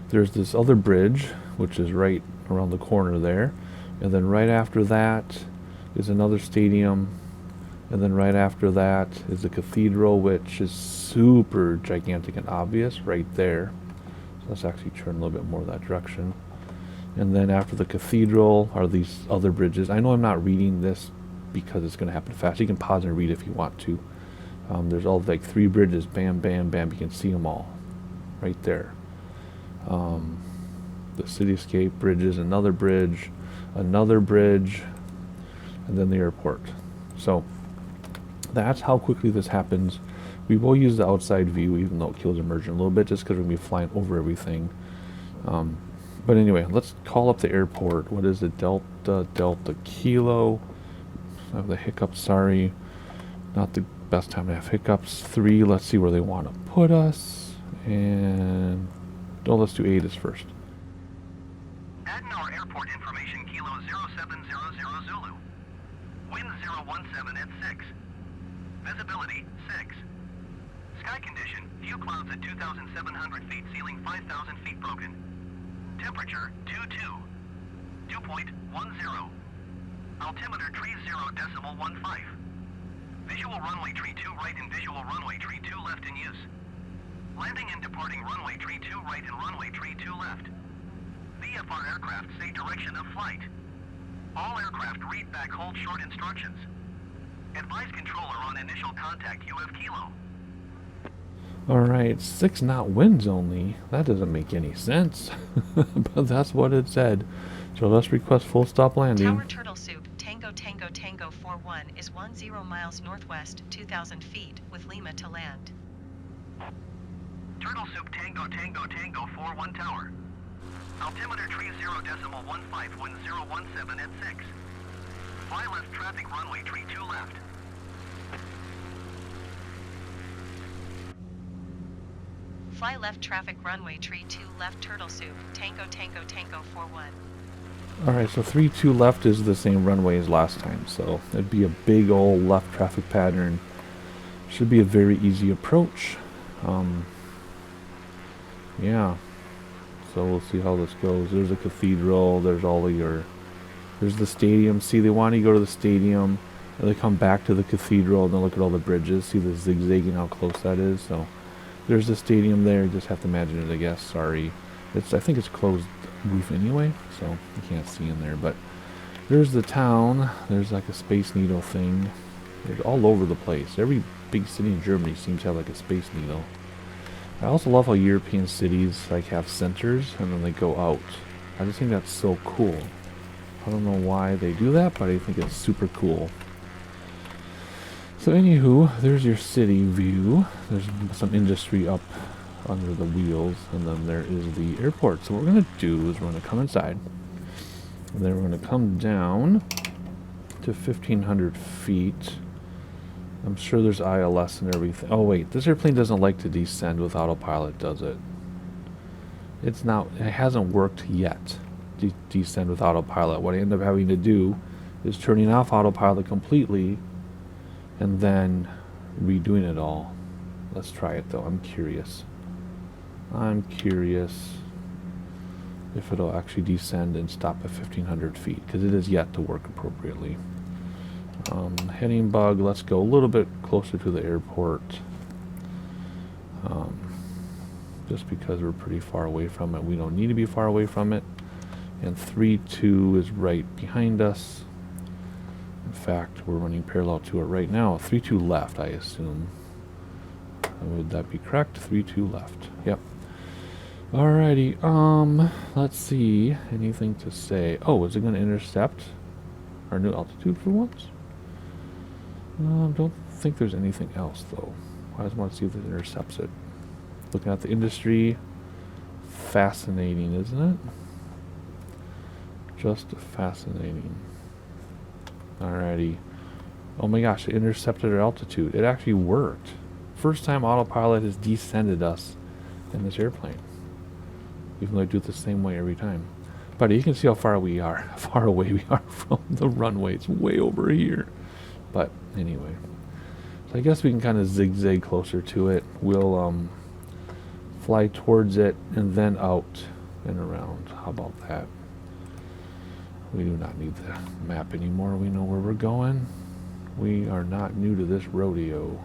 There's this other bridge, which is right around the corner there. And then right after that is another stadium. And then right after that is the cathedral, which is super gigantic and obvious right there. So let's actually turn a little bit more that direction. And then after the cathedral are these other bridges. I know I'm not reading this because it's going to happen fast. You can pause and read if you want to. There's all like 3 bridges, bam, bam, bam. You can see them all right there. The cityscape bridges, another bridge, and then the airport. So that's how quickly this happens. We will use the outside view, even though it kills immersion a little bit, just because we're going to be flying over everything. But anyway, let's call up the airport. What is it? Delta Kilo. I have the hiccups, sorry. Not the best time to have hiccups. 3, let's see where they want to put us. And, oh, let's do 8 first. Adenauer Airport information, Kilo 0700 Zulu. Wind 017 at 6. Visibility 6. Sky condition, few clouds at 2,700 feet, ceiling 5,000 feet broken. Temperature 22. Dew point 10. Altimeter tree 0.15. Visual runway tree 2 right and visual runway tree 2 left in use. Landing and departing runway tree 2 right and runway tree 2 left. VFR aircraft say direction of flight. All aircraft read back hold short instructions. Advise controller on initial contact UF Kilo. Alright, 6 knot winds only. That doesn't make any sense. But that's what it said. So let's request full stop landing. Tower Turtle Soup, Tango Tango Tango 41 is 10 miles northwest, 2,000 feet, with Lima to land. Turtle Soup Tango Tango Tango 41 Tower. Altimeter tree 0.15, wind 017 at 6. Fly left traffic runway tree 2 left. Fly left traffic runway tree 2 left Turtle Soup, Tango Tango Tango 41. Alright, so 3-2 left is the same runway as last time, so it'd be a big old left traffic pattern. Should be a very easy approach. Yeah. So we'll see how this goes. There's a cathedral, there's all of your... There's the stadium. See, they want you to go to the stadium, and they come back to the cathedral, and then look at all the bridges. See the zigzagging, how close that is? So there's the stadium there. You just have to imagine it, I guess. Sorry. I think it's closed roof anyway, so you can't see in there. But there's the town. There's like a Space Needle thing. It's all over the place. Every big city in Germany seems to have like a Space Needle. I also love how European cities like have centers and then they go out. I just think that's so cool. I don't know why they do that, but I think it's super cool. So anywho, there's your city view. There's some industry up under the wheels, and then there is the airport. So what we're going to do is we're going to come inside, and then we're going to come down to 1,500 feet. I'm sure there's ILS and everything. Oh wait, this airplane doesn't like to descend with autopilot, does it? It's not. It hasn't worked yet. Descend with autopilot. What I end up having to do is turning off autopilot completely, and then redoing it all. Let's try it though. I'm curious. I'm curious if it'll actually descend and stop at 1,500 feet, because it is yet to work appropriately. Heading bug, let's go a little bit closer to the airport. Just because we're pretty far away from it. We don't need to be far away from it. And 3-2 is right behind us. In fact, we're running parallel to it right now. 3-2 left, I assume. Would that be correct? 3-2 left. Yep. Alrighty. Let's see. Anything to say? Oh, is it going to intercept our new altitude for once? Don't think there's anything else, though. I just want to see if it intercepts it. Looking at the industry. Fascinating, isn't it? Just fascinating. Alrighty. Oh my gosh, it intercepted our altitude. It actually worked. First time autopilot has descended us in this airplane. Even though I do it the same way every time. But you can see how far we are. How far away we are from the runway. It's way over here. But anyway. So I guess we can kind of zigzag closer to it. We'll fly towards it and then out and around. How about that? We do not need the map anymore. We know where we're going. We are not new to this rodeo.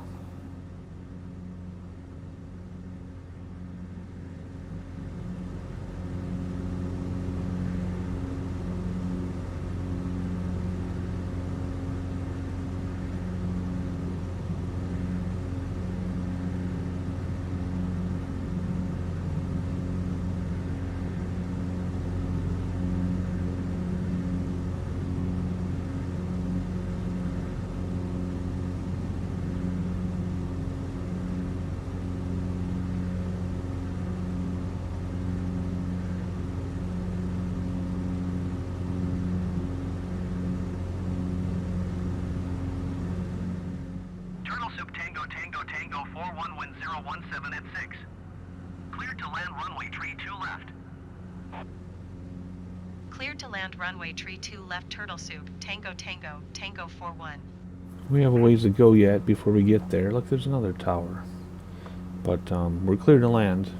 Tango 41 wind 017 at 6. Cleared to land runway tree 2 left. Cleared to land runway tree 2 left turtle soup, Tango Tango, Tango 41. We have a ways to go yet before we get there. Look, there's another tower. But we're clear to land.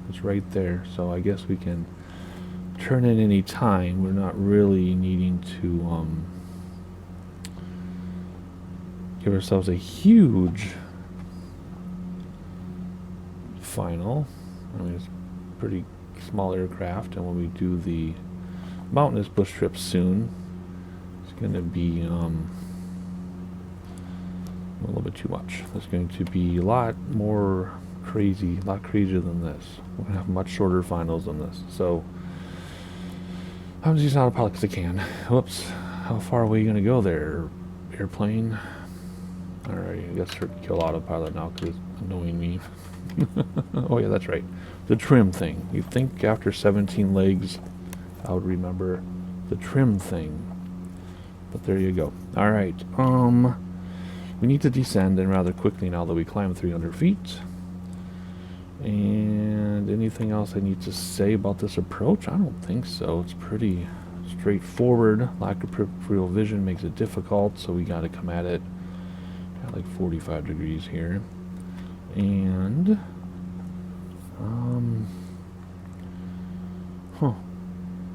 It's right there, so I guess we can turn in any time. We're not really needing to give ourselves a huge final. I mean, it's a pretty small aircraft, and when we do the mountainous bush trip soon, it's going to be a little bit too much. It's going to be a lot more crazy, a lot crazier than this. We're going to have much shorter finals than this. So I'm just using autopilot because I can. Whoops. How far away are you going to go there, airplane? Alright, I guess we're kill autopilot now because it's annoying me. Oh yeah, that's right. The trim thing. You'd think after 17 legs I would remember the trim thing. But there you go. Alright, we need to descend and rather quickly now that we climbed 300 feet. And anything else I need to say about this approach? I don't think so. It's pretty straightforward. Lack of peripheral vision makes it difficult, so we got to come at it at like 45 degrees here. And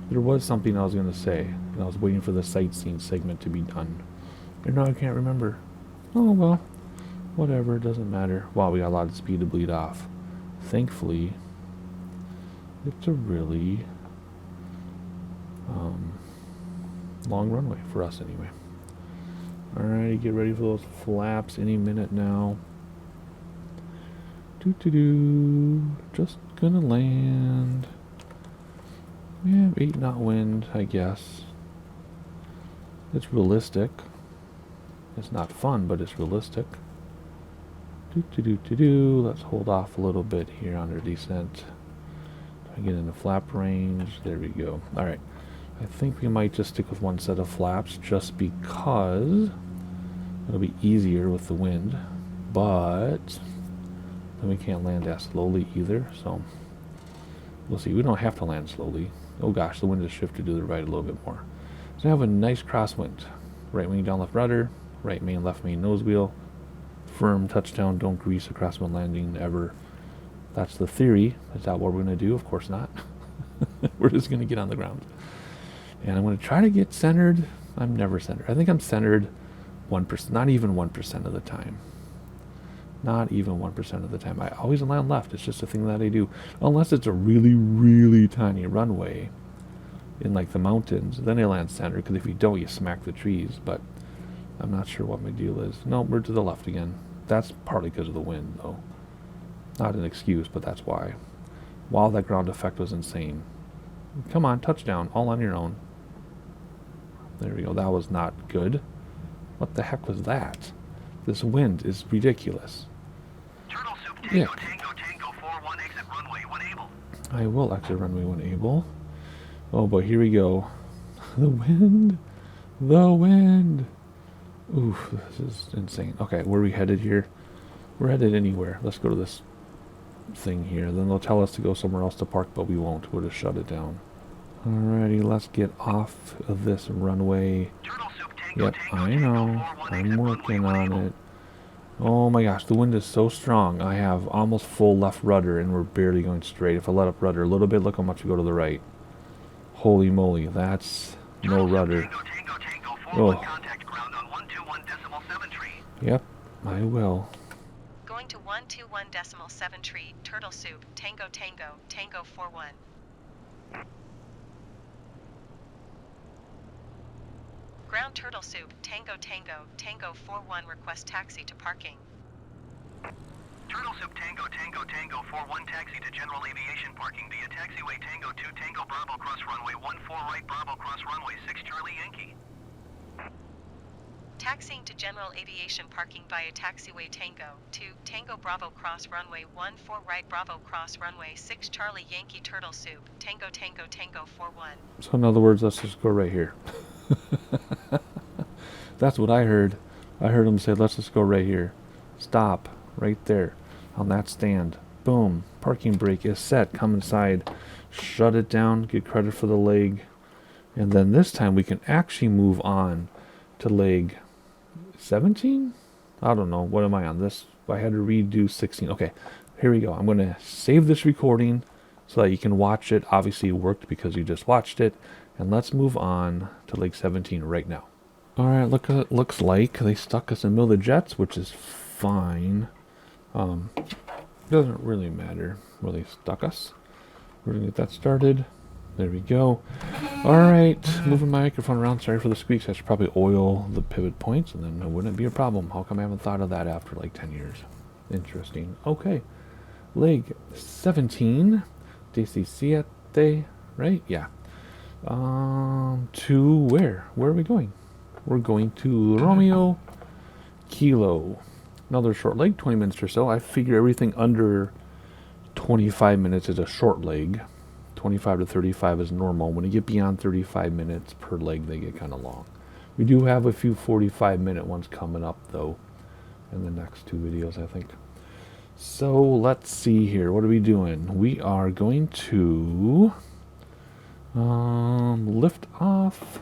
there was something I was going to say, and I was waiting for the sightseeing segment to be done. And now I can't remember. Oh well, whatever, it doesn't matter. Wow, we got a lot of speed to bleed off. Thankfully, it's a really long runway for us anyway. Alright, get ready for those flaps any minute now. Just gonna land. We have 8 knot wind, I guess. It's realistic. It's not fun, but it's realistic. Let's hold off a little bit here on our descent. Try to get into flap range. There we go. Alright. I think we might just stick with one set of flaps just because it'll be easier with the wind. But then we can't land that slowly either, so we'll see. We don't have to land slowly. Oh gosh, the wind has shifted to the right a little bit more. So I have a nice crosswind. Right wing down left rudder, right main left main nose wheel. Firm touchdown, don't grease a crosswind landing ever. That's the theory. Is that what we're going to do? Of course not. We're just going to get on the ground. And I'm going to try to get centered I'm never centered. I think I'm centered 1%, not even 1% of the time. Not even 1% of the time. I always land left. It's just a thing that I do. Unless it's a really, really tiny runway in like the mountains. Then I land center, because if you don't, you smack the trees. But I'm not sure what my deal is. No, we're to the left again. That's partly because of the wind, though. Not an excuse, but that's why. Wow, that ground effect was insane. Come on, touchdown, all on your own. There we go. That was not good. What the heck was that? This wind is ridiculous. Turtle Soup Yeah. Tango Tango 41 exit runway when able. I will exit runway when able. Oh boy, here we go. The wind. The wind. Oof, this is insane. Okay, where are we headed here? We're headed anywhere. Let's go to this thing here. Then they'll tell us to go somewhere else to park, but we won't. We'll just shut it down. Alrighty, let's get off of this runway. Turtle Soup Tango Yep, Tango I Tango know. 41 I'm exit working runway when on able. it. Oh my gosh, the wind is so strong. I have almost full left rudder and we're barely going straight. If I let up rudder a little bit, look how much we go to the right. Holy moly, that's no Turtle Soup rudder. Tango Tango Tango 41 Oh, contact ground on 121.7 tree. yep, I will. Going to 121.7 tree, Turtle Soup, Tango Tango, Tango 41. Ground Turtle Soup, Tango Tango, Tango 41 request taxi to parking. Turtle Soup Tango Tango Tango 41 taxi to general aviation parking via taxiway Tango 2 Tango Bravo cross runway 14 right Bravo cross runway 6 Charlie Yankee. Taxiing to general aviation parking via taxiway Tango 2 Tango Bravo cross runway 14 right Bravo cross runway 6 Charlie Yankee Turtle Soup, Tango Tango Tango 41. So in other words, let's just go right here. That's what I heard. I heard him say, let's just go right here. Stop right there on that stand. Boom. Parking brake is set. Come inside. Shut it down. Get credit for the leg. And then this time we can actually move on to leg 17? I don't know. What am I on? This? I had to redo 16. Okay. Here we go. I'm going to save this recording so that you can watch it. Obviously it worked because you just watched it. And let's move on to leg 17 right now. Alright, looks like they stuck us in the middle of the jets, which is fine. Doesn't really matter where they stuck us. We're going to get that started. There we go. Alright, moving my microphone around. Sorry for the squeaks. I should probably oil the pivot points and then it wouldn't be a problem. How come I haven't thought of that after like 10 years? Interesting. Okay. Leg 17. DC7, right? Yeah. To where? Where are we going? We're going to Romeo Kilo. Another short leg, 20 minutes or so. I figure everything under 25 minutes is a short leg. 25 to 35 is normal. When you get beyond 35 minutes per leg, they get kind of long. We do have a few 45-minute ones coming up, though, in the next two videos, I think. So, let's see here. What are we doing? We are going to lift off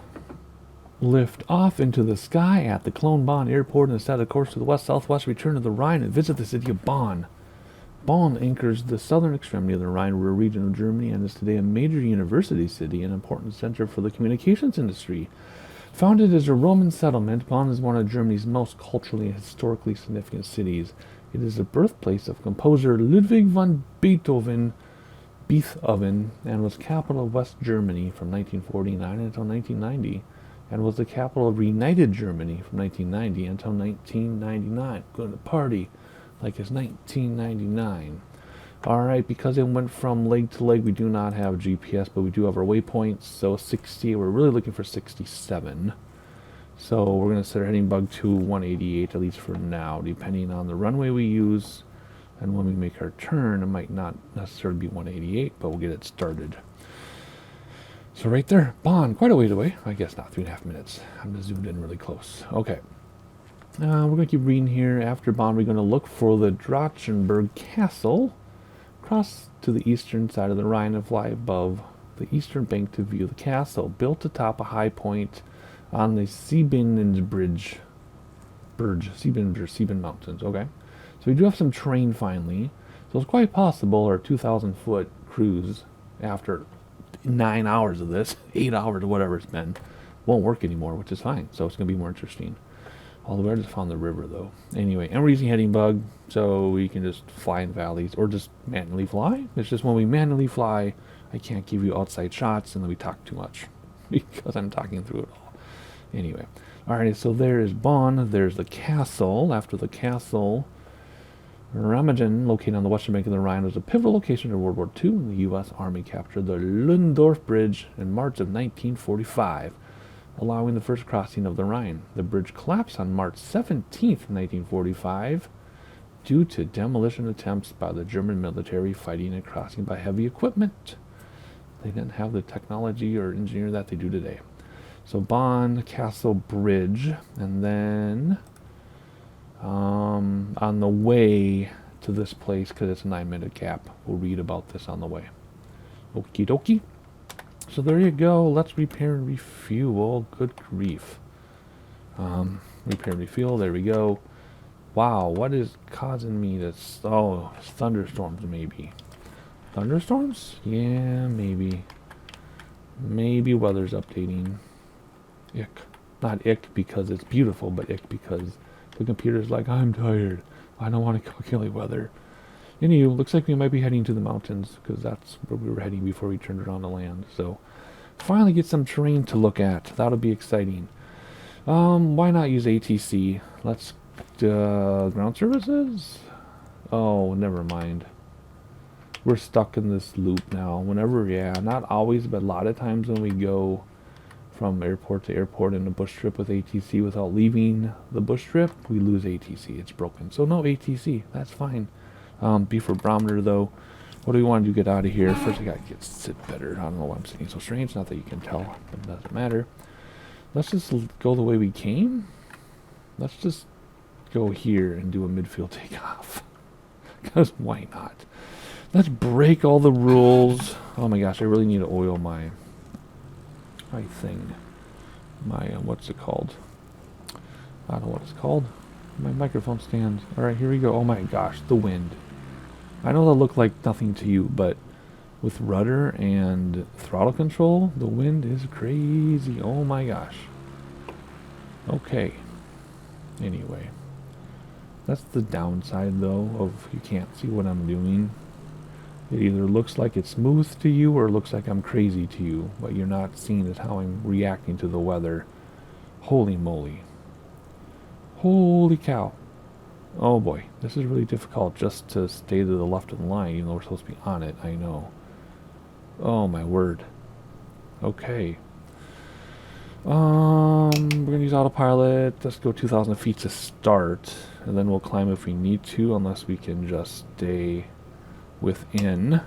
into the sky at the Cologne Bonn Airport and set a course to the west-southwest, return to the Rhine and visit the city of Bonn. Bonn anchors the southern extremity of the Rhine ruhr region of Germany and is today a major university city and important center for the communications industry. Founded as a Roman settlement, Bonn is one of Germany's most culturally and historically significant cities. It is the birthplace of composer Ludwig van Beethoven, and was capital of West Germany from 1949 until 1990, and was the capital of Reunited Germany from 1990 until 1999. Going to party like it's 1999. Alright, because it went from leg to leg, we do not have GPS, but we do have our waypoints. So 60, we're really looking for 67. So we're going to set our heading bug to 188, at least for now, depending on the runway we use. And when we make our turn, it might not necessarily be 188, but we'll get it started. So right there, Bonn, quite a ways away. I guess not, 3.5 minutes. I'm just zoomed in really close. Okay. We're going to keep reading here. After Bonn, we're going to look for the Drachenberg Castle. Cross to the eastern side of the Rhine and fly above the eastern bank to view the castle. Built atop a high point on the Sieben Mountains. Okay. So we do have some terrain finally. So it's quite possible our 2,000-foot cruise after 9 hours of this, 8 hours or whatever it's been, won't work anymore, which is fine. So it's going to be more interesting. Although I just found the river though. Anyway, and we're using heading bug, so we can just fly in valleys or just manually fly. It's just when we manually fly, I can't give you outside shots and then we talk too much because I'm talking through it all. Anyway, alrighty, so there is Bonn. There's the castle. After the castle, Ramagen, located on the western bank of the Rhine, was a pivotal location in World War II. The U.S. Army captured the Lündorf Bridge in March of 1945, allowing the first crossing of the Rhine. The bridge collapsed on March 17th, 1945, due to demolition attempts by the German military fighting a crossing by heavy equipment. They didn't have the technology or engineer that they do today. So Bonn Castle Bridge, and then on the way to this place, because it's a 9-minute cap, we'll read about this on the way. Okie dokie. So there you go. Let's repair and refuel. Good grief. Repair and refuel. There we go. Wow, what is causing me this? Oh, thunderstorms maybe. Thunderstorms? Yeah, maybe. Maybe weather's updating. Ick. Not ick because it's beautiful, but ick because the computer's like, I'm tired. I don't want to calculate weather. Anywho, looks like we might be heading to the mountains because that's where we were heading before we turned around to land. So, finally get some terrain to look at. That'll be exciting. Why not use ATC? Let's, ground services? Oh, never mind. We're stuck in this loop now. Whenever, yeah, not always, but a lot of times when we go from airport to airport in a bush trip with ATC without leaving the bush trip, we lose ATC. It's broken. So no ATC. That's fine. B for barometer though. What do we want to do? Get out of here. First I gotta sit better. I don't know why I'm sitting so strange. Not that you can tell. It doesn't matter. Let's just go the way we came. Let's just go here and do a midfield takeoff. Because why not? Let's break all the rules. Oh my gosh, I really need to oil my thing. My, what's it called? I don't know what it's called. My microphone stand. Alright, here we go. Oh my gosh, the wind. I know that look like nothing to you, but with rudder and throttle control, the wind is crazy. Oh my gosh. Okay. Anyway. That's the downside, though, of you can't see what I'm doing. It either looks like it's smooth to you or looks like I'm crazy to you. What you're not seeing is how I'm reacting to the weather. Holy moly. Holy cow. Oh boy, this is really difficult just to stay to the left of the line, even though we're supposed to be on it, I know. Oh my word. Okay. We're gonna use autopilot. Let's go 2,000 feet to start, and then we'll climb if we need to, unless we can just stay within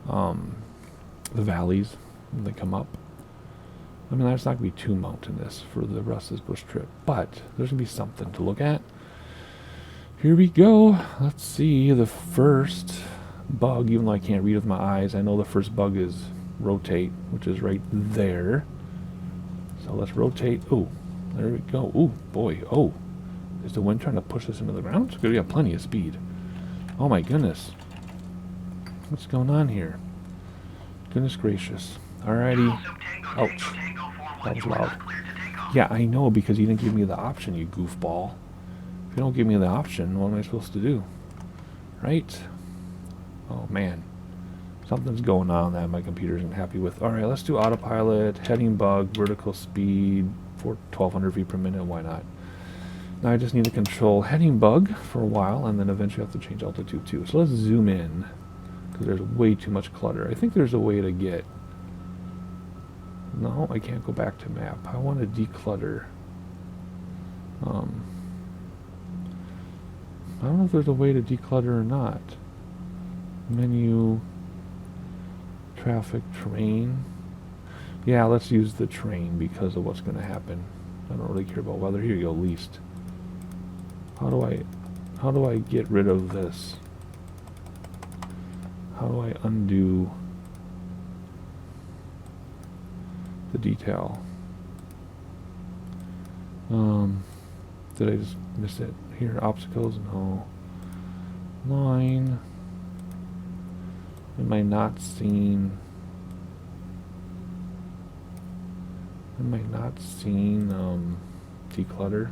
the valleys when they come up. I mean, that's not going to be too mountainous for the rest of this bush trip, but there's going to be something to look at. Here we go. Let's see. The first bug, even though I can't read with my eyes, I know the first bug is rotate, which is right there. So let's rotate. Oh, there we go. Oh, boy. Oh, is the wind trying to push us into the ground? Because we have plenty of speed. Oh, my goodness. What's going on here? Goodness gracious. Alrighty. Ouch. That was loud. Yeah, I know, because you didn't give me the option, you goofball. If you don't give me the option, what am I supposed to do? Right? Oh, man. Something's going on that my computer isn't happy with. Alright, let's do autopilot, heading bug, vertical speed, for 1,200 feet per minute. Why not? Now I just need to control heading bug for a while, and then eventually have to change altitude too. So let's zoom in, because there's way too much clutter. I think there's a way to get... No, I can't go back to map. I want to declutter. I don't know if there's a way to declutter or not. Menu, traffic, terrain. Yeah, let's use the terrain because of what's going to happen. I don't really care about weather. Here you go, least. How do I get rid of this? How do I undo the detail? Did I just miss it? Here, obstacles, no. Line. Am I not seeing Am I not seeing declutter?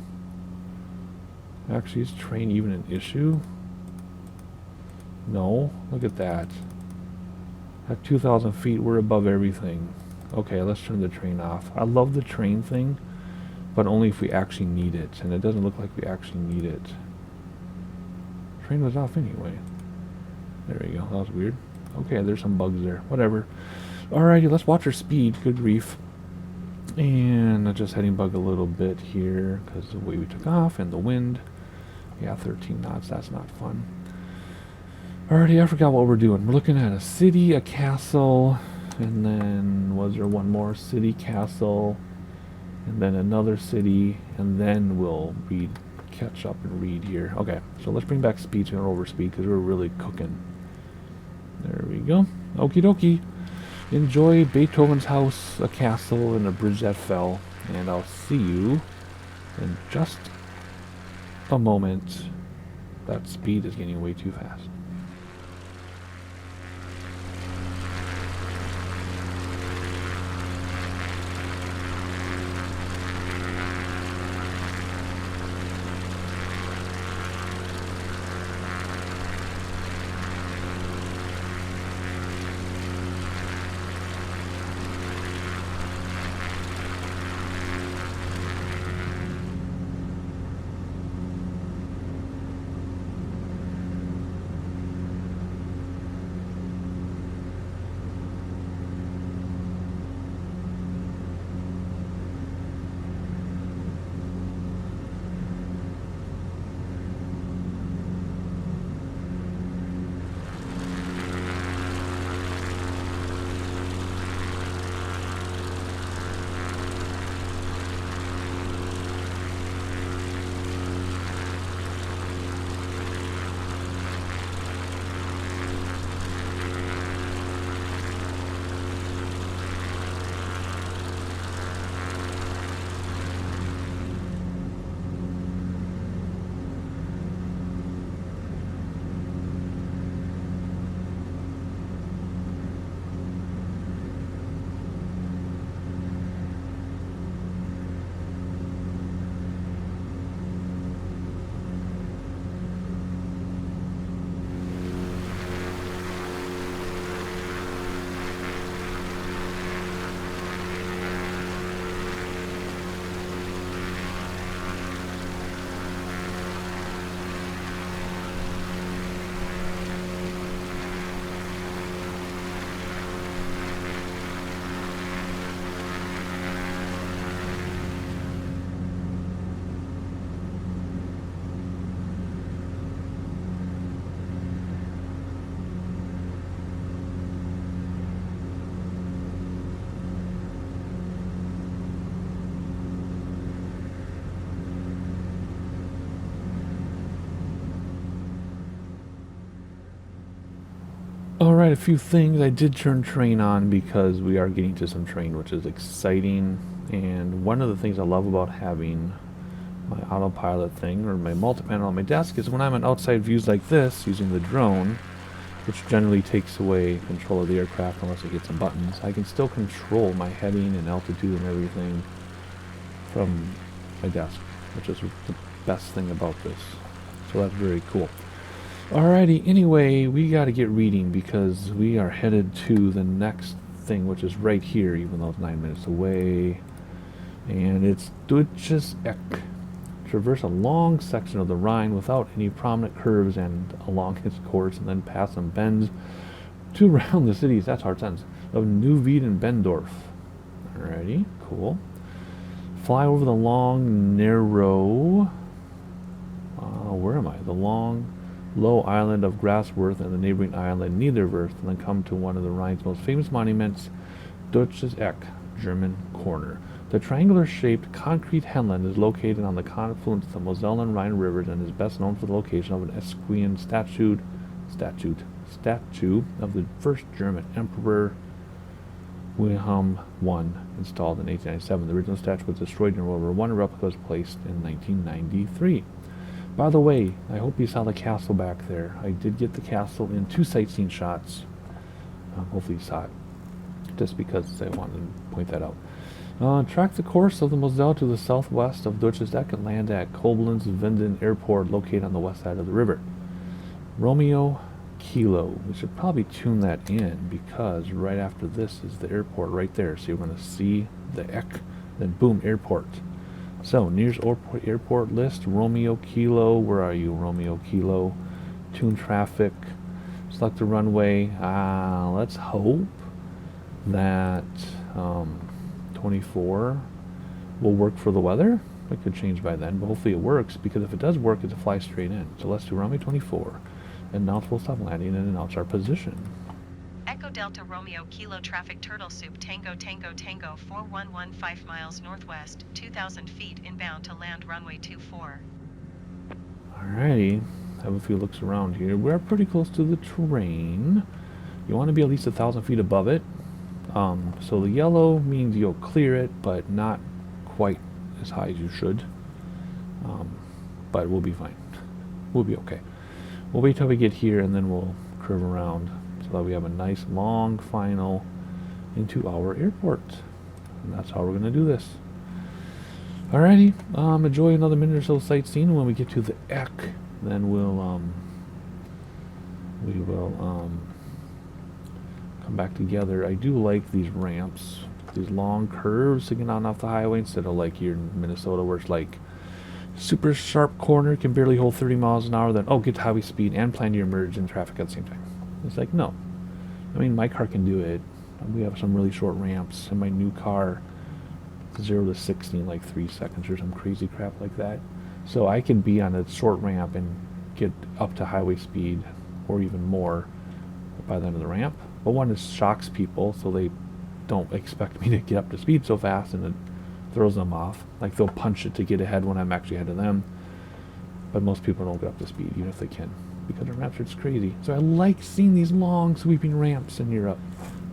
Actually, is train even an issue? No, look at that. At 2,000 feet, we're above everything. Okay, let's turn the train off. I love the train thing, but only if we actually need it, and it doesn't look like we actually need it. Train was off anyway. There we go, that was weird. Okay, there's some bugs there, whatever. Alrighty, let's watch our speed, good grief. And just heading bug a little bit here, because the way we took off, and the wind. Yeah, 13 knots, that's not fun. Alrighty, I forgot what we're doing. We're looking at a city, a castle, and then was there one more? City, castle, and then another city, and then we'll catch up and read here. Okay, so let's bring back speed to our overspeed because we're really cooking. There we go. Okie dokie. Enjoy Beethoven's house, a castle, and a bridge that fell. And I'll see you in just a moment. That speed is getting way too fast. Alright, a few things. I did turn train on because we are getting to some train, which is exciting. And one of the things I love about having my autopilot thing or my multi-panel on my desk is when I'm in outside views like this using the drone, which generally takes away control of the aircraft unless I hit some buttons, I can still control my heading and altitude and everything from my desk, which is the best thing about this. So that's very cool. Alrighty, anyway, we got to get reading because we are headed to the next thing, which is right here, even though it's 9 minutes away. And it's Düsseldorf. Traverse a long section of the Rhine without any prominent curves and along its course, and then pass some bends to round the cities, that's hard sentence, of Neuwied and Bendorf. Alrighty, cool. Fly over the long, narrow... where am I? The long... low island of Grassworth and the neighboring island Niederwörth, and then come to one of the Rhine's most famous monuments, Deutsches Eck, German Corner. The triangular-shaped concrete headland is located on the confluence of the Moselle and Rhine rivers and is best known for the location of an Esquian statue of the first German Emperor Wilhelm I, installed in 1897. The original statue was destroyed in World War I, and a replica was placed in 1993. By the way, I hope you saw the castle back there. I did get the castle in 2 sightseeing shots. Hopefully you saw it, just because I wanted to point that out. Track the course of the Moselle to the southwest of Deutsches Deck and land at Koblenz-Winningen Airport located on the west side of the river. Romeo Kilo. We should probably tune that in because right after this is the airport right there. So you're going to see the EK, then boom, airport. So nearest airport list, Romeo Kilo. Where are you, Romeo Kilo? Tune traffic. Select the runway. Let's hope that 24 will work for the weather. It could change by then, but hopefully it works, because if it does work, it's a fly straight in. So let's do runway 24, and now full stop landing and announce our position. Echo Delta Romeo Kilo traffic Turtle Soup Tango Tango Tango 4115 miles northwest, 2,000 feet inbound to land runway 24. Alrighty, have a few looks around here. We're pretty close to the terrain. You want to be at least 1,000 feet above it. So the yellow means you'll clear it, but not quite as high as you should. But we'll be fine. We'll be okay. We'll wait till we get here and then we'll curve around so that we have a nice long final into our airport. And that's how we're going to do this. Alrighty, enjoy another minute or so sightseeing. When we get to the EK, then we'll come back together. I do like these ramps, these long curves sticking out off the highway, instead of like here in Minnesota where it's like super sharp corner, can barely hold 30 miles an hour, then get to highway speed and plan your merge in traffic at the same time. It's like, no. I mean, my car can do it. We have some really short ramps in my new car, 0 to 60 in like 3 seconds or some crazy crap like that. So I can be on a short ramp and get up to highway speed or even more by the end of the ramp. But one, it shocks people, so they don't expect me to get up to speed so fast, and it throws them off. Like, they'll punch it to get ahead when I'm actually ahead of them. But most people don't get up to speed, even if they can, because the ramps are just crazy. So I like seeing these long, sweeping ramps in Europe.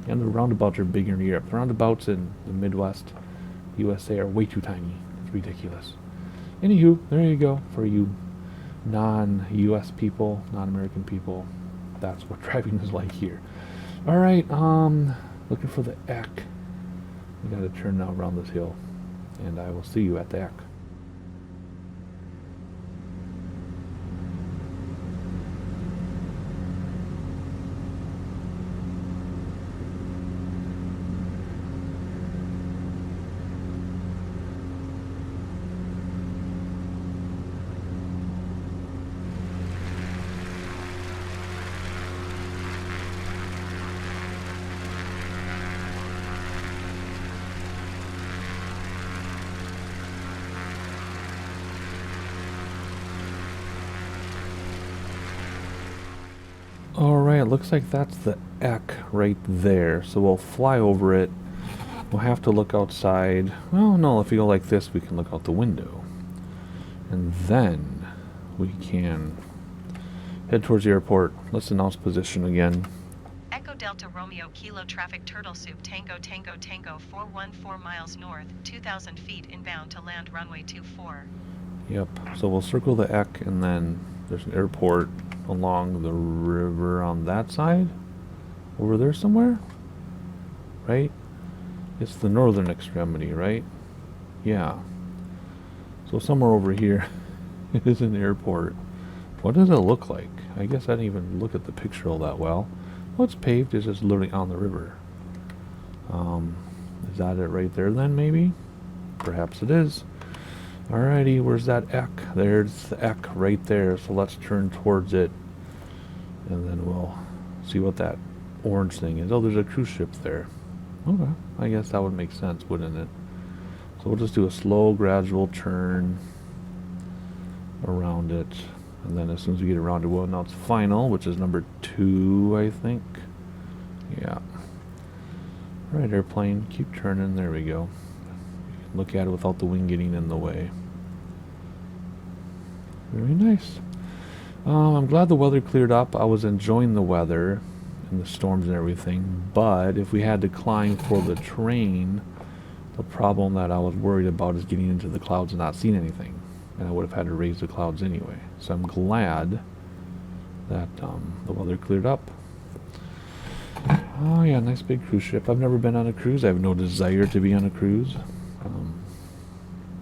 And the roundabouts are bigger in Europe. The roundabouts in the Midwest, USA, are way too tiny. It's ridiculous. Anywho, there you go. For you non-US people, non-American people, that's what driving is like here. Alright, looking for the EK. We gotta turn now around this hill, and I will see you at the EK. Alright, looks like that's the EK right there. So we'll fly over it. We'll have to look outside. Well, no, if you go like this, we can look out the window. And then we can head towards the airport. Let's announce position again. Echo Delta Romeo Kilo traffic Turtle Soup Tango Tango Tango 414 miles north, 2,000 feet inbound to land runway 24. Yep, so we'll circle the EK, and then there's an airport along the river on that side. Over there somewhere? Right? It's the northern extremity, right? Yeah. So somewhere over here is an airport. What does it look like? I guess I didn't even look at the picture all that well. What's paved is just literally on the river. Is that it right there then, maybe? Perhaps it is. Alrighty, where's that EK? There's the EK right there, so let's turn towards it, and then we'll see what that orange thing is. Oh, there's a cruise ship there. Okay, I guess that would make sense, wouldn't it? So we'll just do a slow, gradual turn around it, and then as soon as we get around it, we'll announce final, which is number 2, I think. Yeah. Alright, airplane, keep turning, there we go. You can look at it without the wing getting in the way. Very nice. I'm glad the weather cleared up. I was enjoying the weather and the storms and everything, but if we had to climb for the terrain, the problem that I was worried about is getting into the clouds and not seeing anything, and I would have had to raise the clouds anyway. So I'm glad that the weather cleared up. Oh yeah, nice big cruise ship. I've never been on a cruise. I have no desire to be on a cruise.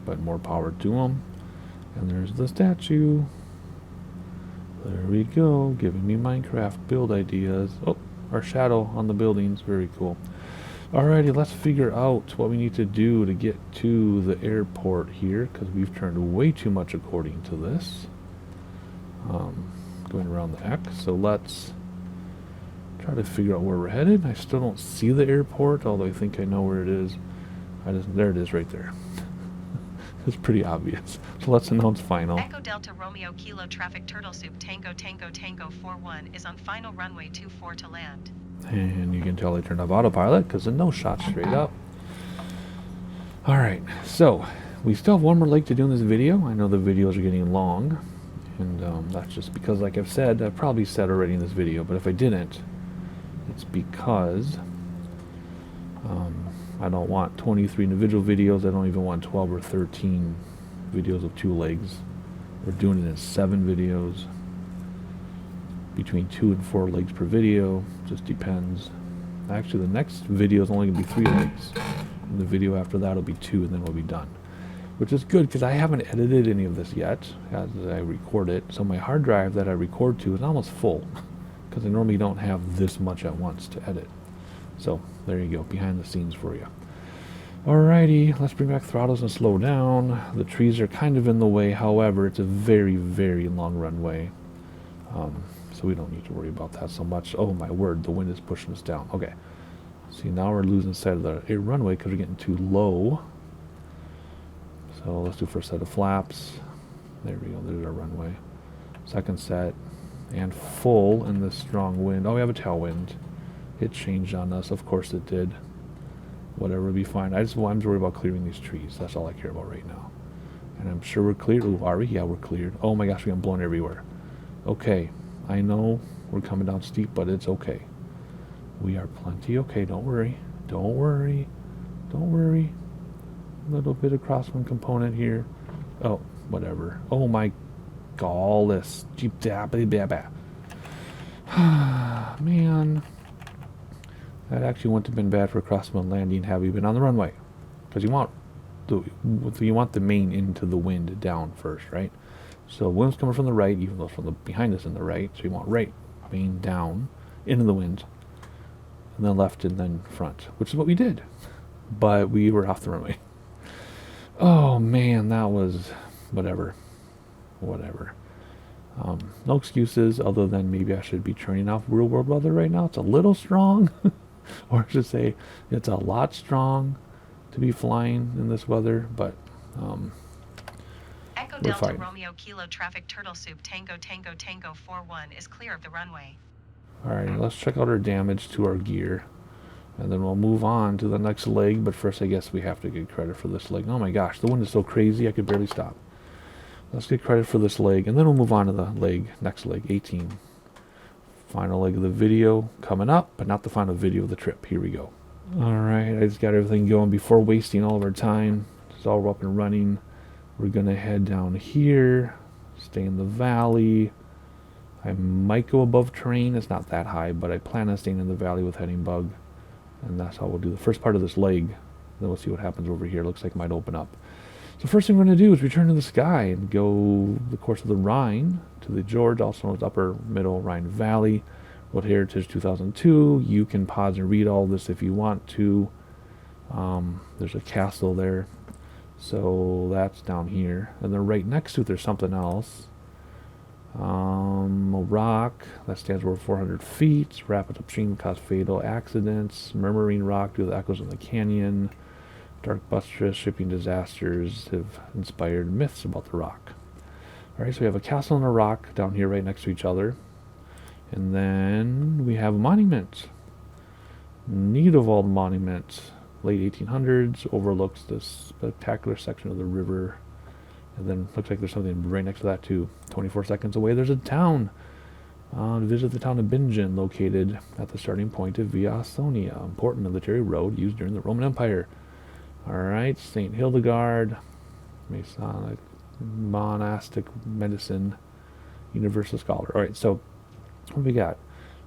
but more power to them. And there's the statue. There we go, giving me Minecraft build ideas. Oh, our shadow on the buildings, very cool. Alrighty, let's figure out what we need to do to get to the airport here, because we've turned way too much according to this. Going around the X, so let's try to figure out where we're headed. I still don't see the airport, although I think I know where it is. There it is right there. It's pretty obvious. So let's announce final. Echo Delta Romeo Kilo Traffic Turtle Soup Tango Tango Tango 41 is on final runway 24 to land. And you can tell I turned off autopilot because the nose shot straight up. Alright, so we still have one more leg to do in this video. I know the videos are getting long. And that's just because, like I've said, I've probably said already in this video, but if I didn't, it's because I don't want 23 individual videos. I don't even want 12 or 13 videos of 2 legs. We're doing it in 7 videos. Between 2 and 4 legs per video. Just depends. Actually, the next video is only going to be 3 legs. And the video after that will be 2, and then we'll be done. Which is good, because I haven't edited any of this yet as I record it. So my hard drive that I record to is almost full. Because I normally don't have this much at once to edit. So, there you go, behind the scenes for you. Alrighty, let's bring back throttles and slow down. The trees are kind of in the way, however, it's a very, very long runway. So we don't need to worry about that so much. Oh my word, the wind is pushing us down. Okay, see, now we're losing sight of the runway because we're getting too low. So let's do first set of flaps. There we go, there's our runway. Second set, and full in this strong wind. Oh, we have a tailwind. It changed on us, of course it did. Whatever, will be fine. I'm just worried about clearing these trees. That's all I care about right now. And I'm sure we're cleared. Ooh, are we? Yeah, we're cleared. Oh my gosh, we're getting blown everywhere. Okay, I know we're coming down steep, but it's okay. We are plenty okay. Don't worry. Don't worry. Don't worry. A little bit of crosswind component here. Oh, whatever. Oh my gallus. Jeep man. That actually wouldn't have been bad for a crosswind landing had we been on the runway. Because you want the main into the wind down first, right? So wind's coming from the right, even though it's from the behind us in the right. So you want right main down into the wind, and then left and then front, which is what we did. But we were off the runway. Oh man, that was whatever. No excuses other than maybe I should be turning off real world weather right now. It's a little strong. Or I should say it's a lot strong to be flying in this weather, but Echo Delta Romeo Kilo Traffic Turtle Soup Tango Tango Tango 41 is clear of the runway. Alright, let's check out our damage to our gear. And then we'll move on to the next leg, but first I guess we have to get credit for this leg. Oh my gosh, the wind is so crazy I could barely stop. Let's get credit for this leg, and then we'll move on to the next leg, 18. Final leg of the video coming up, but not the final video of the trip. Here we go. Alright, I just got everything going before wasting all of our time. It's all up and running. We're going to head down here, stay in the valley. I might go above terrain. It's not that high, but I plan on staying in the valley with heading bug. And that's how we'll do the first part of this leg. Then we'll see what happens over here. Looks like it might open up. So first thing we're going to do is return to the sky and go the course of the Rhine to the George, also known as Upper Middle Rhine Valley, World Heritage 2002. You can pause and read all this if you want to. There's a castle there. So that's down here. And then right next to it there's something else. A rock that stands over 400 feet. Rapid upstream cause fatal accidents. Murmuring rock due to the echoes in the canyon. Dark buttress shipping disasters have inspired myths about the rock. Alright, so we have a castle and a rock down here right next to each other. And then we have a monument. Niederwald Monument. Late 1800s. Overlooks this spectacular section of the river. And then looks like there's something right next to that too. 24 seconds away there's a town. Visit the town of Bingen, located at the starting point of Via Ausonia, important military road used during the Roman Empire. Alright, St. Hildegard, Masonic, monastic medicine, universal scholar. Alright, so what do we got?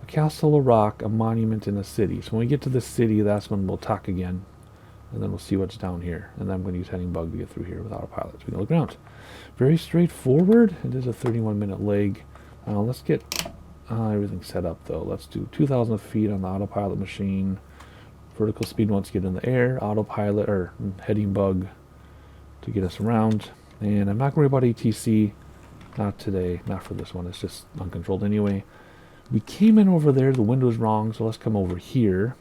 A castle, a rock, a monument, and a city. So when we get to the city, that's when we'll talk again. and then we'll see what's down here. And then I'm going to use heading bug to get through here with autopilot. So we can look around. Very straightforward. It is a 31-minute leg. Let's get everything set up though. Let's do 2,000 feet on the autopilot machine. Vertical speed once you get in the air. Autopilot or heading bug to get us around. And I'm not going to worry about ATC. Not today. Not for this one. It's just uncontrolled anyway. We came in over there. The window's wrong. So let's come over here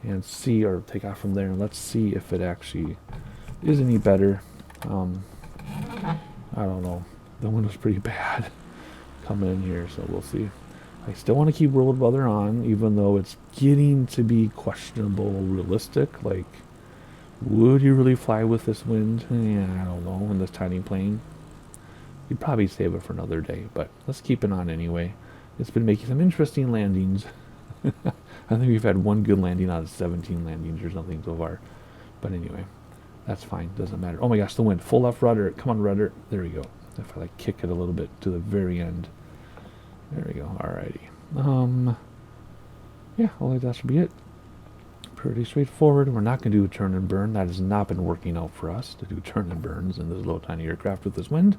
and see, or take off from there. And let's see if it actually is any better. I don't know. The window's pretty bad coming in here. So we'll see. I still want to keep road weather on, even though it's getting to be questionable realistic. Like, would you really fly with this wind? Yeah, I don't know, in this tiny plane. You'd probably save it for another day, but let's keep it on anyway. It's been making some interesting landings. I think we've had one good landing out of 17 landings or something so far. But anyway, that's fine, doesn't matter. Oh my gosh, the wind, full left rudder, come on rudder, there we go. If I like kick it a little bit to the very end. There we go, alrighty. Yeah, I think that should be it. Pretty straightforward. We're not going to do a turn and burn. That has not been working out for us to do turn and burns in this little tiny aircraft with this wind.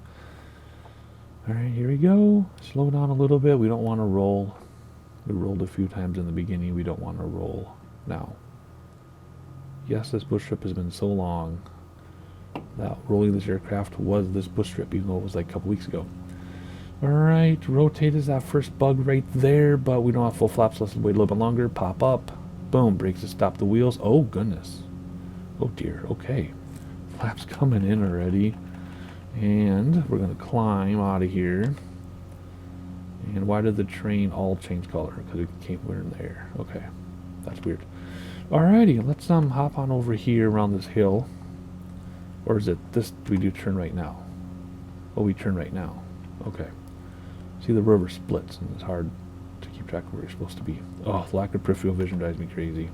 Alright, here we go. Slow down a little bit. We don't want to roll. We rolled a few times in the beginning. We don't want to roll now. Yes, this bush trip has been so long that rolling this aircraft was this bush trip, even though it was like a couple weeks ago. Alright, rotate is that first bug right there, but we don't have full flaps. Let's wait a little bit longer. Pop up. Boom, brakes to stop the wheels. Oh, goodness. Oh, dear. Okay. Flaps coming in already. And we're going to climb out of here. And why did the train all change color? Because it came in the air. Okay. That's weird. Alrighty, let's hop on over here around this hill. Or is it this? Do we do turn right now? Oh, we turn right now. Okay. See, the river splits, and it's hard to keep track of where you're supposed to be. Oh, lack of peripheral vision drives me crazy.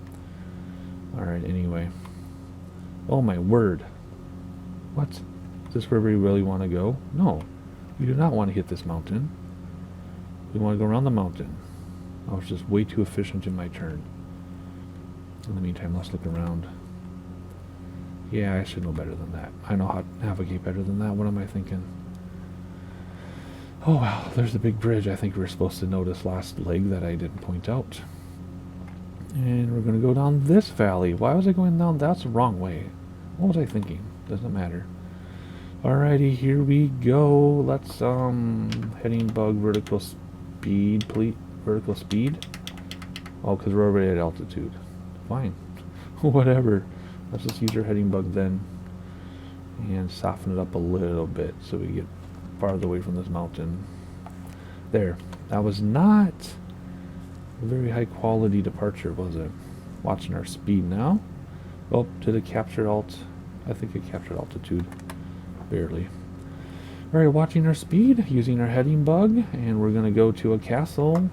Alright, anyway. Oh my word. What? Is this where we really want to go? No. We do not want to hit this mountain. We want to go around the mountain. I was just way too efficient in my turn. In the meantime, let's look around. Yeah, I should know better than that. I know how to navigate better than that. What am I thinking? Oh wow, there's the big bridge I think we were supposed to notice last leg that I didn't point out. And we're going to go down this valley. Why was I going down? That's the wrong way. What was I thinking? Doesn't matter. Alrighty, here we go. Let's, heading bug vertical speed, please. Vertical speed? Oh, because we're already at altitude. Fine. Whatever. Let's just use our heading bug then. And soften it up a little bit so we get farther away from this mountain. There. That was not a very high quality departure, was it? Watching our speed now. Oh, did it capture alt? I think it captured altitude. Barely. Alright, watching our speed, using our heading bug, and we're going to go to a castle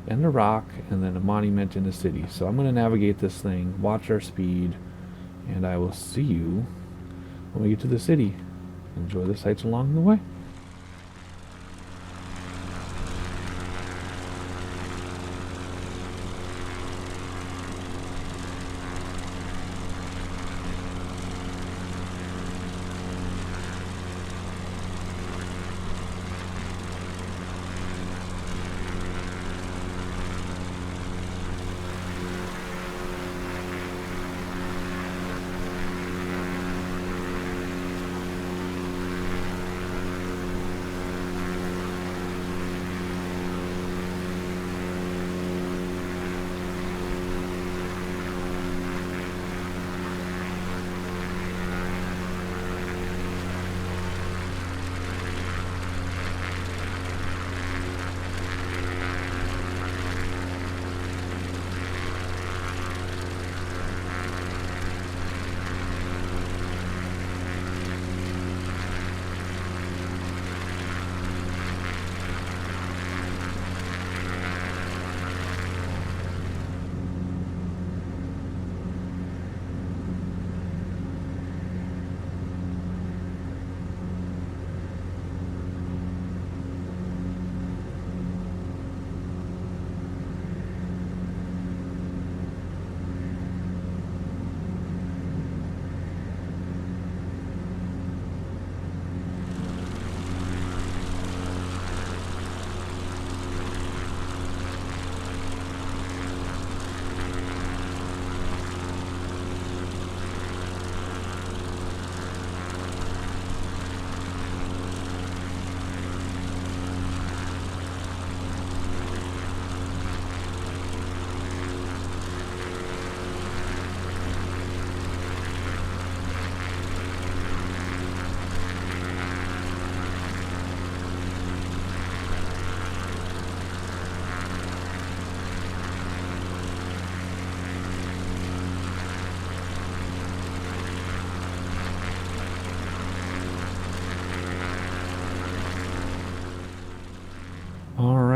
and a rock and then a monument in the city. So I'm going to navigate this thing, watch our speed, and I will see you when we get to the city. Enjoy the sights along the way.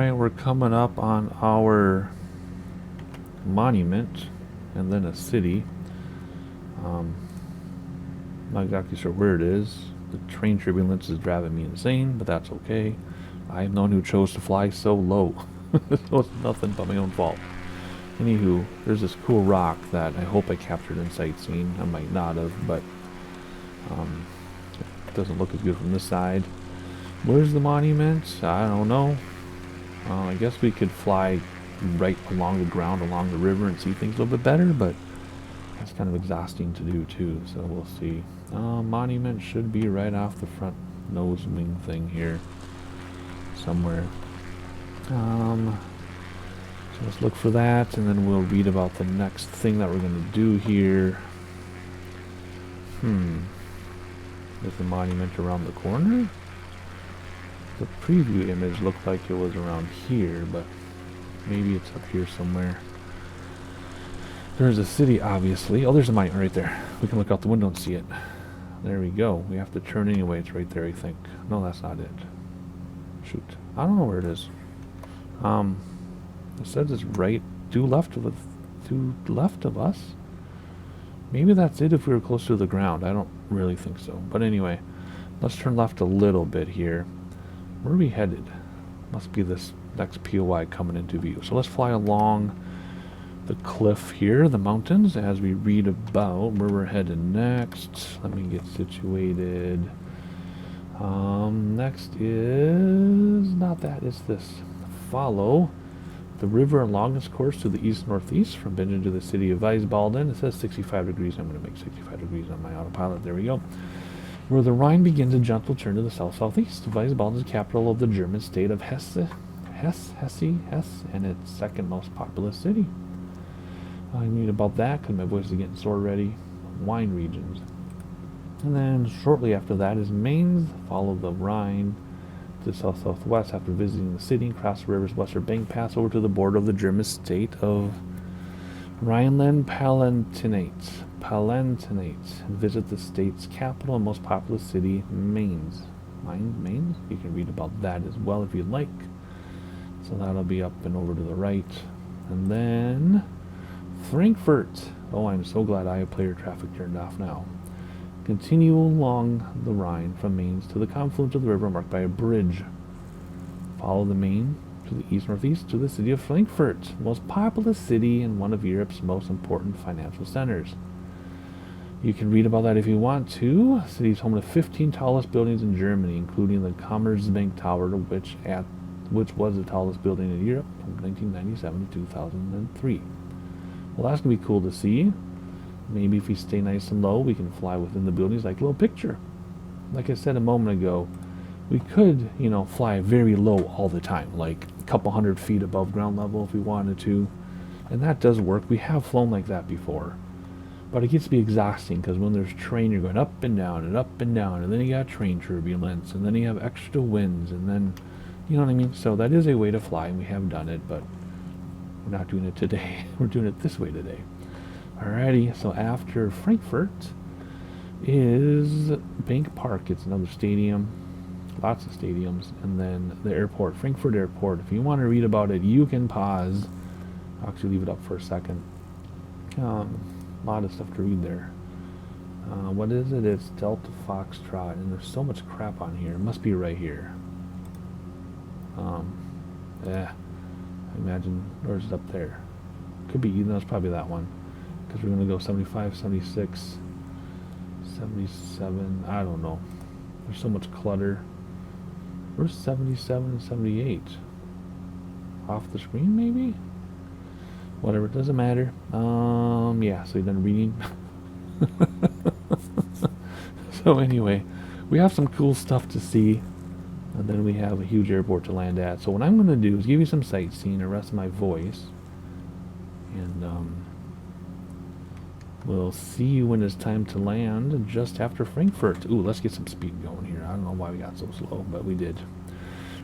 Alright, we're coming up on our monument and then a city. Not exactly sure where it is. The train turbulence is driving me insane, but that's okay. I'm the one who chose to fly so low. So it's nothing but my own fault. Anywho, there's this cool rock that I hope I captured in sightseeing. I might not have, but it doesn't look as good from this side. Where's the monument? I don't know. I guess we could fly right along the ground, along the river, and see things a little bit better, but that's kind of exhausting to do too, so we'll see. Monument should be right off the front nose wing thing here somewhere. So let's look for that, and then we'll read about the next thing that we're going to do here. Is the monument around the corner? The preview image looked like it was around here, but maybe it's up here somewhere. There's a city, obviously. Oh, there's a monument right there. We can look out the window and see it. There we go. We have to turn anyway. It's right there, I think. No, that's not it. Shoot. I don't know where it is. It says it's right due left of us. Maybe that's it if we were close to the ground. I don't really think so. But anyway, let's turn left a little bit here. Where are we headed? Must be this next POI coming into view. So let's fly along the cliff here, the mountains, as we read about where we're headed next. Let me get situated. Next is not that, it's this. Follow the river along its course to the east-northeast from Bingen to the city of Wiesbaden. It says 65 degrees. I'm going to make 65 degrees on my autopilot. There we go. Where the Rhine begins a gentle turn to the south-southeast. Wiesbaden is the capital of the German state of Hesse, and its second most populous city. I read about that because my voice is getting sore already. Wine regions. And then shortly after that is Mainz. Follow the Rhine to south-southwest after visiting the city and cross the river's western bank, pass over to the border of the German state of Rhineland-Palatinate, and visit the state's capital and most populous city, Mainz. Mainz? You can read about that as well if you'd like. So that'll be up and over to the right. And then Frankfurt. Oh, I'm so glad I have player traffic turned off now. Continue along the Rhine from Mainz to the confluence of the river marked by a bridge. Follow the Main to the east-northeast to the city of Frankfurt, most populous city and one of Europe's most important financial centers. You can read about that if you want to. The city is home to 15 tallest buildings in Germany, including the Commerzbank Tower, which was the tallest building in Europe from 1997 to 2003. Well, that's going to be cool to see. Maybe if we stay nice and low, we can fly within the buildings like a little picture. Like I said a moment ago, we could, fly very low all the time, like a couple 100 feet above ground level if we wanted to. And that does work. We have flown like that before. But it gets to be exhausting because when there's train, you're going up and down and up and down, and then you got train turbulence, and then you have extra winds, and then, you know what I mean? So that is a way to fly, and we have done it, but we're not doing it today. We're doing it this way today. Alrighty, so after Frankfurt is Bank Park. It's another stadium. Lots of stadiums. And then the airport, Frankfurt Airport. If you want to read about it, you can pause. I'll actually leave it up for a second. A lot of stuff to read there. What is it? It's Delta Foxtrot, and there's so much crap on here. It must be right here. I imagine, or is it up there? Could be, it's probably that one. Because we're going to go 75, 76, 77, I don't know. There's so much clutter. Where's 77 and 78? Off the screen, maybe? Whatever, it doesn't matter. Yeah, so you're done reading. So anyway, we have some cool stuff to see. And then we have a huge airport to land at. So what I'm going to do is give you some sightseeing, and rest of my voice. And, we'll see you when it's time to land just after Frankfurt. Ooh, let's get some speed going here. I don't know why we got so slow, but we did.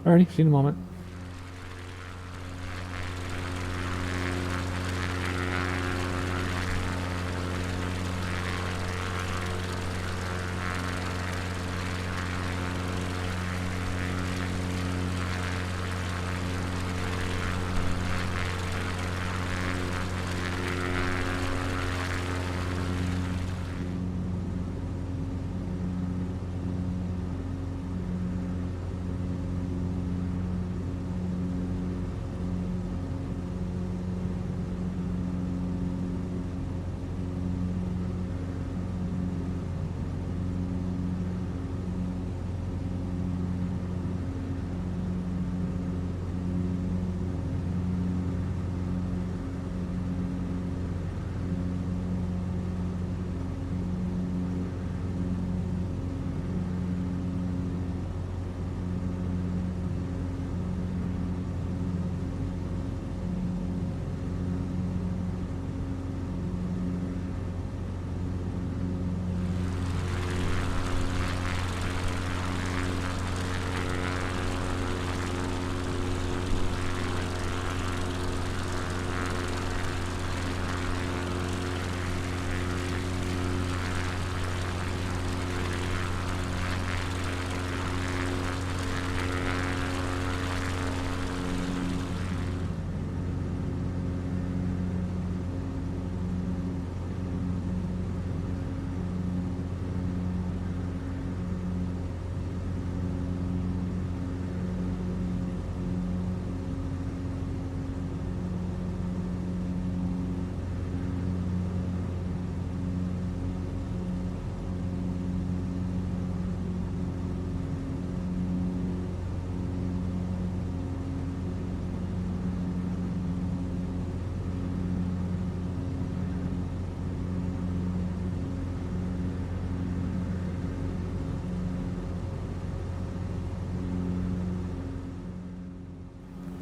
Alrighty, see you in a moment.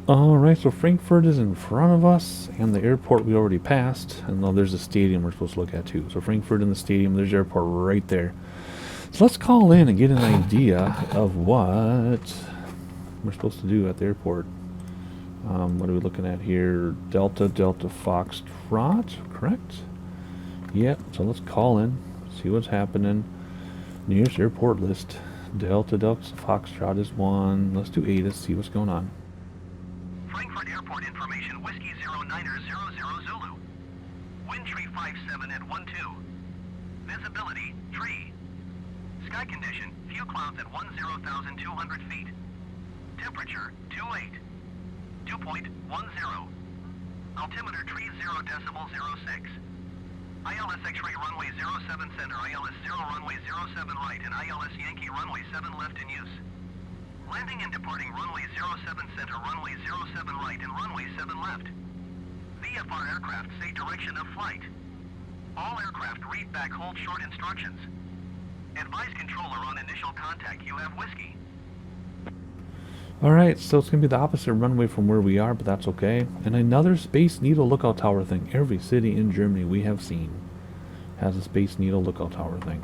Alright, so Frankfurt is in front of us, and the airport we already passed, and now there's a stadium we're supposed to look at too. So Frankfurt in the stadium, there's the airport right there. So let's call in and get an idea of what we're supposed to do at the airport. What are we looking at here? Delta Foxtrot, correct? Yep, so let's call in, see what's happening. Nearest airport list. Delta Foxtrot is 1. Let's do ATA, see what's going on. Frankfurt Airport information, Whiskey 0900 Zulu. Wind tree 57 at 12. Visibility, tree. Sky condition, few clouds at 10,200 feet. Temperature, 28. 2.10. Altimeter tree 0.06. ILS X-ray runway 07 center, ILS 0 runway 07 right, and ILS Yankee runway 7 left in use. Landing and departing runway 07 center, runway 07 right, and runway 7 left. VFR aircraft say direction of flight. All aircraft read back hold short instructions. Advise controller on initial contact, you have whiskey. Alright, so it's going to be the opposite runway from where we are, but that's okay. And another Space Needle lookout tower thing. Every city in Germany we have seen has a Space Needle lookout tower thing.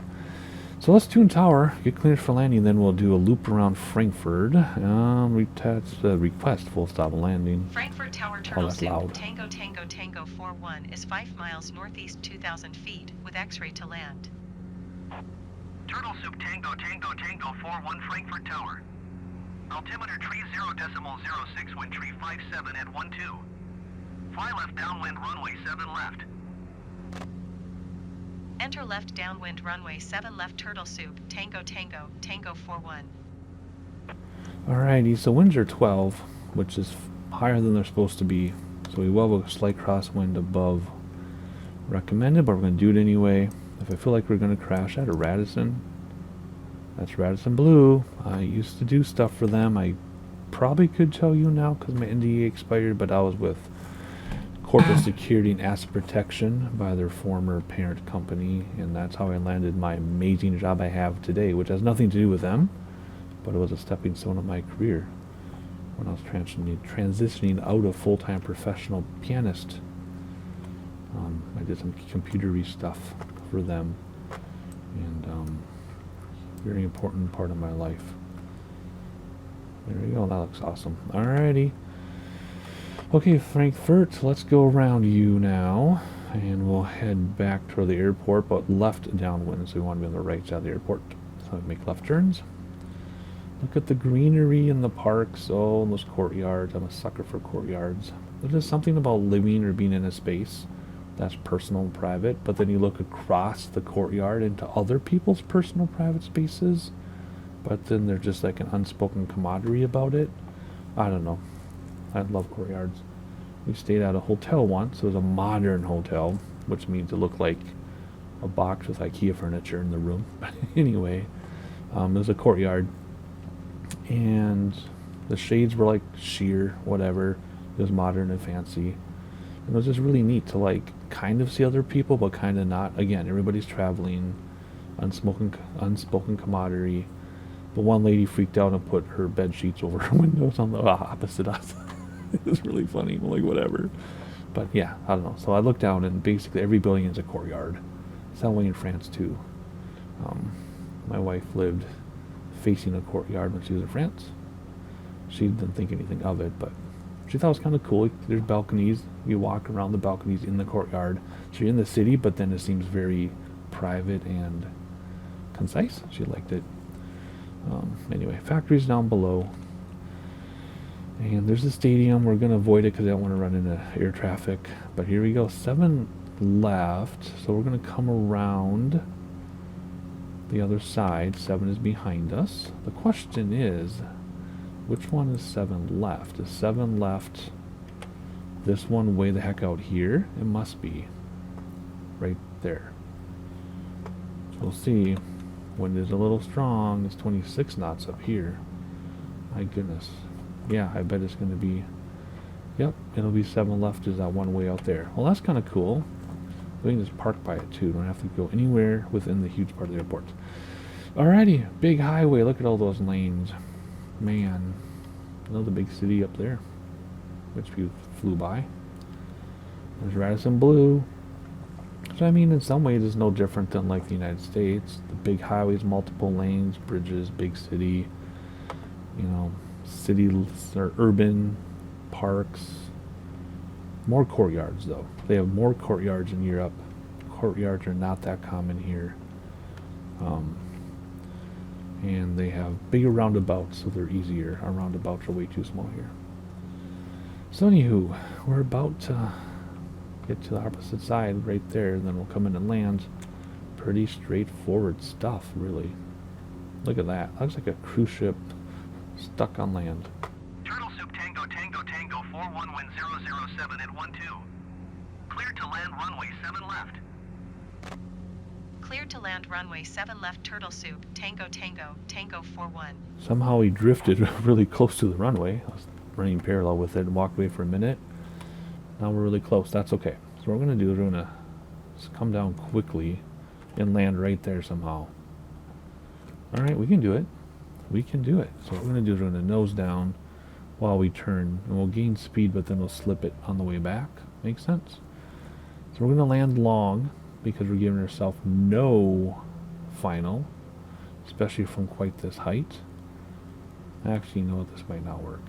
So let's tune tower, get cleared for landing, then we'll do a loop around Frankfurt. Request full stop landing. Frankfurt Tower Oh, Turtle that's Soup, loud. Tango Tango Tango 41 is 5 miles northeast 2,000 feet, with X-ray to land. Turtle Soup Tango 41 Frankfurt Tower. Altimeter tree 0.06, wind tree 57 at 12. Fly left downwind runway 7 left. Enter left downwind runway 7 left Turtle Soup, Tango Tango Tango 41. Alrighty, so winds are 12, which is higher than they're supposed to be. So we will have a slight crosswind above recommended, but we're going to do it anyway. If I feel like we're going to crash at a Radisson, that's Radisson Blue. I used to do stuff for them. I probably could tell you now because my NDA expired, but I was with Corporate Security and Asset Protection by their former parent company, and that's how I landed my amazing job I have today, which has nothing to do with them, but it was a stepping stone of my career when I was transitioning out of full-time professional pianist. I did some computery stuff for them, and very important part of my life. There we go, that looks awesome. Alrighty. Okay, Frankfurt, let's go around you now, and we'll head back toward the airport, but left downwind, so we want to be on the right side of the airport. So make left turns. Look at the greenery in the parks, oh, and those courtyards. I'm a sucker for courtyards. There's just something about living or being in a space that's personal and private, but then you look across the courtyard into other people's personal private spaces, but then there's just like an unspoken camaraderie about it. I don't know. I love courtyards. We stayed at a hotel once. It was a modern hotel, which means it looked like a box with IKEA furniture in the room. But anyway, it was a courtyard, and the shades were like sheer, whatever. It was modern and fancy. And it was just really neat to like kind of see other people, but kind of not. Again, everybody's traveling, unspoken camaraderie. But one lady freaked out and put her bed sheets over her windows on the opposite us. It was really funny. I'm like, whatever. But yeah, I don't know. So I looked down, and basically every building is a courtyard. It's that way in France too. My wife lived facing a courtyard when she was in France. She didn't think anything of it, but she thought it was kind of cool. There's balconies. You walk around the balconies in the courtyard. So you're in the city, but then it seems very private and concise. She liked it. Anyway, factories down below. And there's a stadium. We're going to avoid it because I don't want to run into air traffic. But here we go. 7 left. So we're going to come around the other side. 7 is behind us. The question is, which one is 7 left? Is 7 left this one way the heck out here? It must be right there. So we'll see. Wind is a little strong. It's 26 knots up here. My goodness. Yeah, I bet it's going to be... Yep, it'll be 7 left is that one way out there. Well, that's kind of cool. We can just park by it too. Don't have to go anywhere within the huge part of the airport. Alrighty, big highway. Look at all those lanes. Man, another big city up there. which flew by. There's Radisson Blue. So I mean, in some ways it's no different than like the United States. The big highways, multiple lanes, bridges, big city, you know, city or urban parks. More courtyards though. They have more courtyards in Europe. Courtyards are not that common here. And they have bigger roundabouts, so they're easier. Our roundabouts are way too small here. So anywho, we're about to get to the opposite side right there, and then we'll come in and land. Pretty straightforward stuff, really. Look at that. Looks like a cruise ship stuck on land. Turtle Soup Tango Tango Tango 41 wind 007 at 12. Cleared to land runway 7 left. Cleared to land runway 7 left. Turtle Soup Tango Tango Tango 41. Somehow he drifted really close to the runway. I was running parallel with it and walked away for a minute. Now we're really close. That's okay. So what we're going to do is we're going to come down quickly and land right there somehow. Alright, we can do it. We can do it. So what we're going to do is we're going to nose down while we turn. And we'll gain speed, but then we'll slip it on the way back. Makes sense? So we're going to land long because we're giving ourselves no final, especially from quite this height. Actually, you know what? This might not work.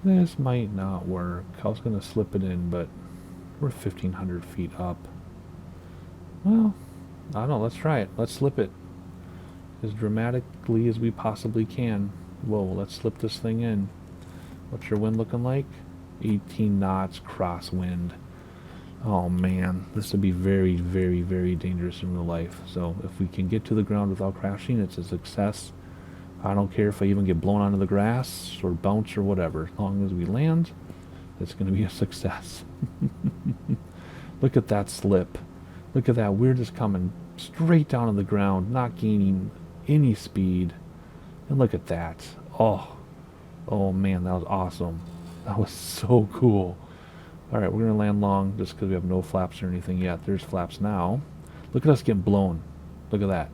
This might not work. I was going to slip it in, but we're 1,500 feet up. Well, I don't know. Let's try it. Let's slip it as dramatically as we possibly can. Whoa, let's slip this thing in. What's your wind looking like? 18 knots crosswind. Oh man, this would be very, very, very dangerous in real life. So if we can get to the ground without crashing, it's a success. I don't care if I even get blown onto the grass or bounce or whatever. As long as we land, it's going to be a success. Look at that slip. Look at that. We're just coming straight down to the ground, not gaining any speed. And look at that. Oh man, that was awesome. That was so cool. Alright, we're going to land long just because we have no flaps or anything yet. There's flaps now. Look at us getting blown. Look at that.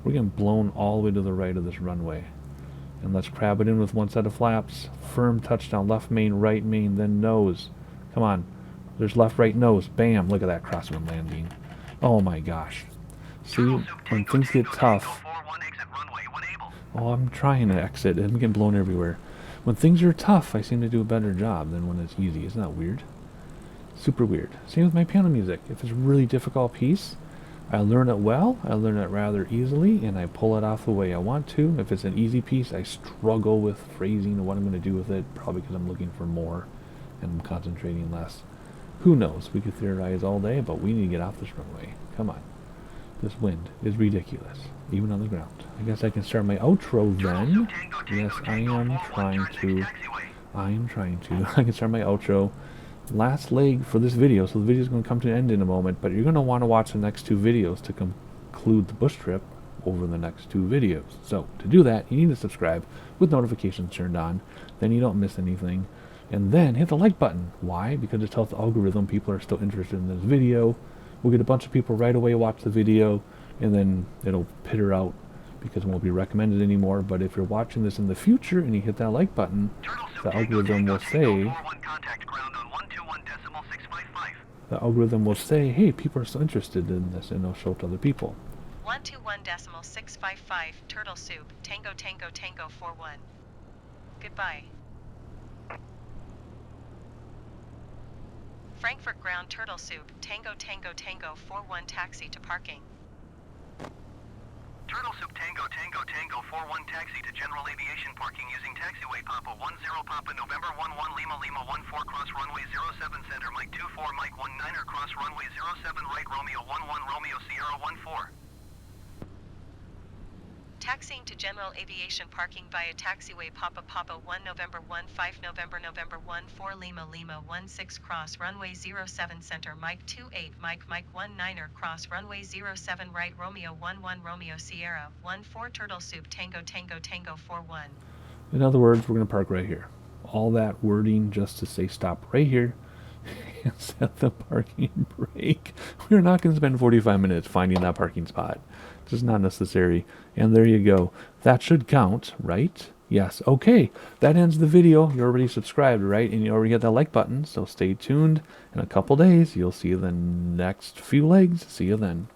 We're getting blown all the way to the right of this runway. And let's crab it in with one set of flaps. Firm touchdown. Left main, right main, then nose. Come on. There's left, right, nose. Bam. Look at that crosswind landing. Oh my gosh. See, when things get tough... Oh, I'm trying to exit. I'm getting blown everywhere. When things are tough, I seem to do a better job than when it's easy. Isn't that weird? Super weird. Same with my piano music. If it's a really difficult piece, I learn it well, I learn it rather easily, and I pull it off the way I want to. If it's an easy piece, I struggle with phrasing and what I'm going to do with it, probably because I'm looking for more and I'm concentrating less. Who knows? We could theorize all day, but we need to get off this runway. Come on. This wind is ridiculous, even on the ground. I guess I can start my outro then. Yes, I am trying to. I can start my outro. Last leg for this video, so the video is going to come to an end in a moment, but you're going to want to watch the next two videos to conclude the bush trip over the next two videos. So to do that, you need to subscribe with notifications turned on, then you don't miss anything, and then hit the like button. Why? Because it tells the algorithm people are still interested in this video. We'll get a bunch of people right away watch the video, and then it'll peter out because it won't be recommended anymore. But if you're watching this in the future and you hit that like button, the algorithm will say, hey, people are still interested in this, and they'll show it to other people. 121.655 Turtle Soup Tango Tango Tango 41. Goodbye. Frankfurt Ground Turtle Soup Tango Tango Tango 41 taxi to parking. Turtle Soup Tango Tango Tango 41 taxi to general aviation parking using taxiway Papa 10 Papa November 11 Lima Lima 14 cross runway 07 center Mike 24 Mike 19er cross runway 07 right Romeo 11 Romeo Sierra 14. Taxiing to general aviation parking via taxiway Papa Papa 1 November 15 November November 14 Lima Lima 16 cross runway 07 center Mike 28 Mike 19er cross runway 07 right Romeo 11 Romeo Sierra 14 Turtle Soup Tango Tango Tango 41. In other words, we're going to park right here. All that wording just to say stop right here and set the parking brake. We're not going to spend 45 minutes finding that parking spot. Just not necessary. And there you go. That should count, right? Yes. Okay. That ends the video. You're already subscribed, right? And you already hit that like button. So stay tuned. In a couple days, you'll see the next few legs. See you then.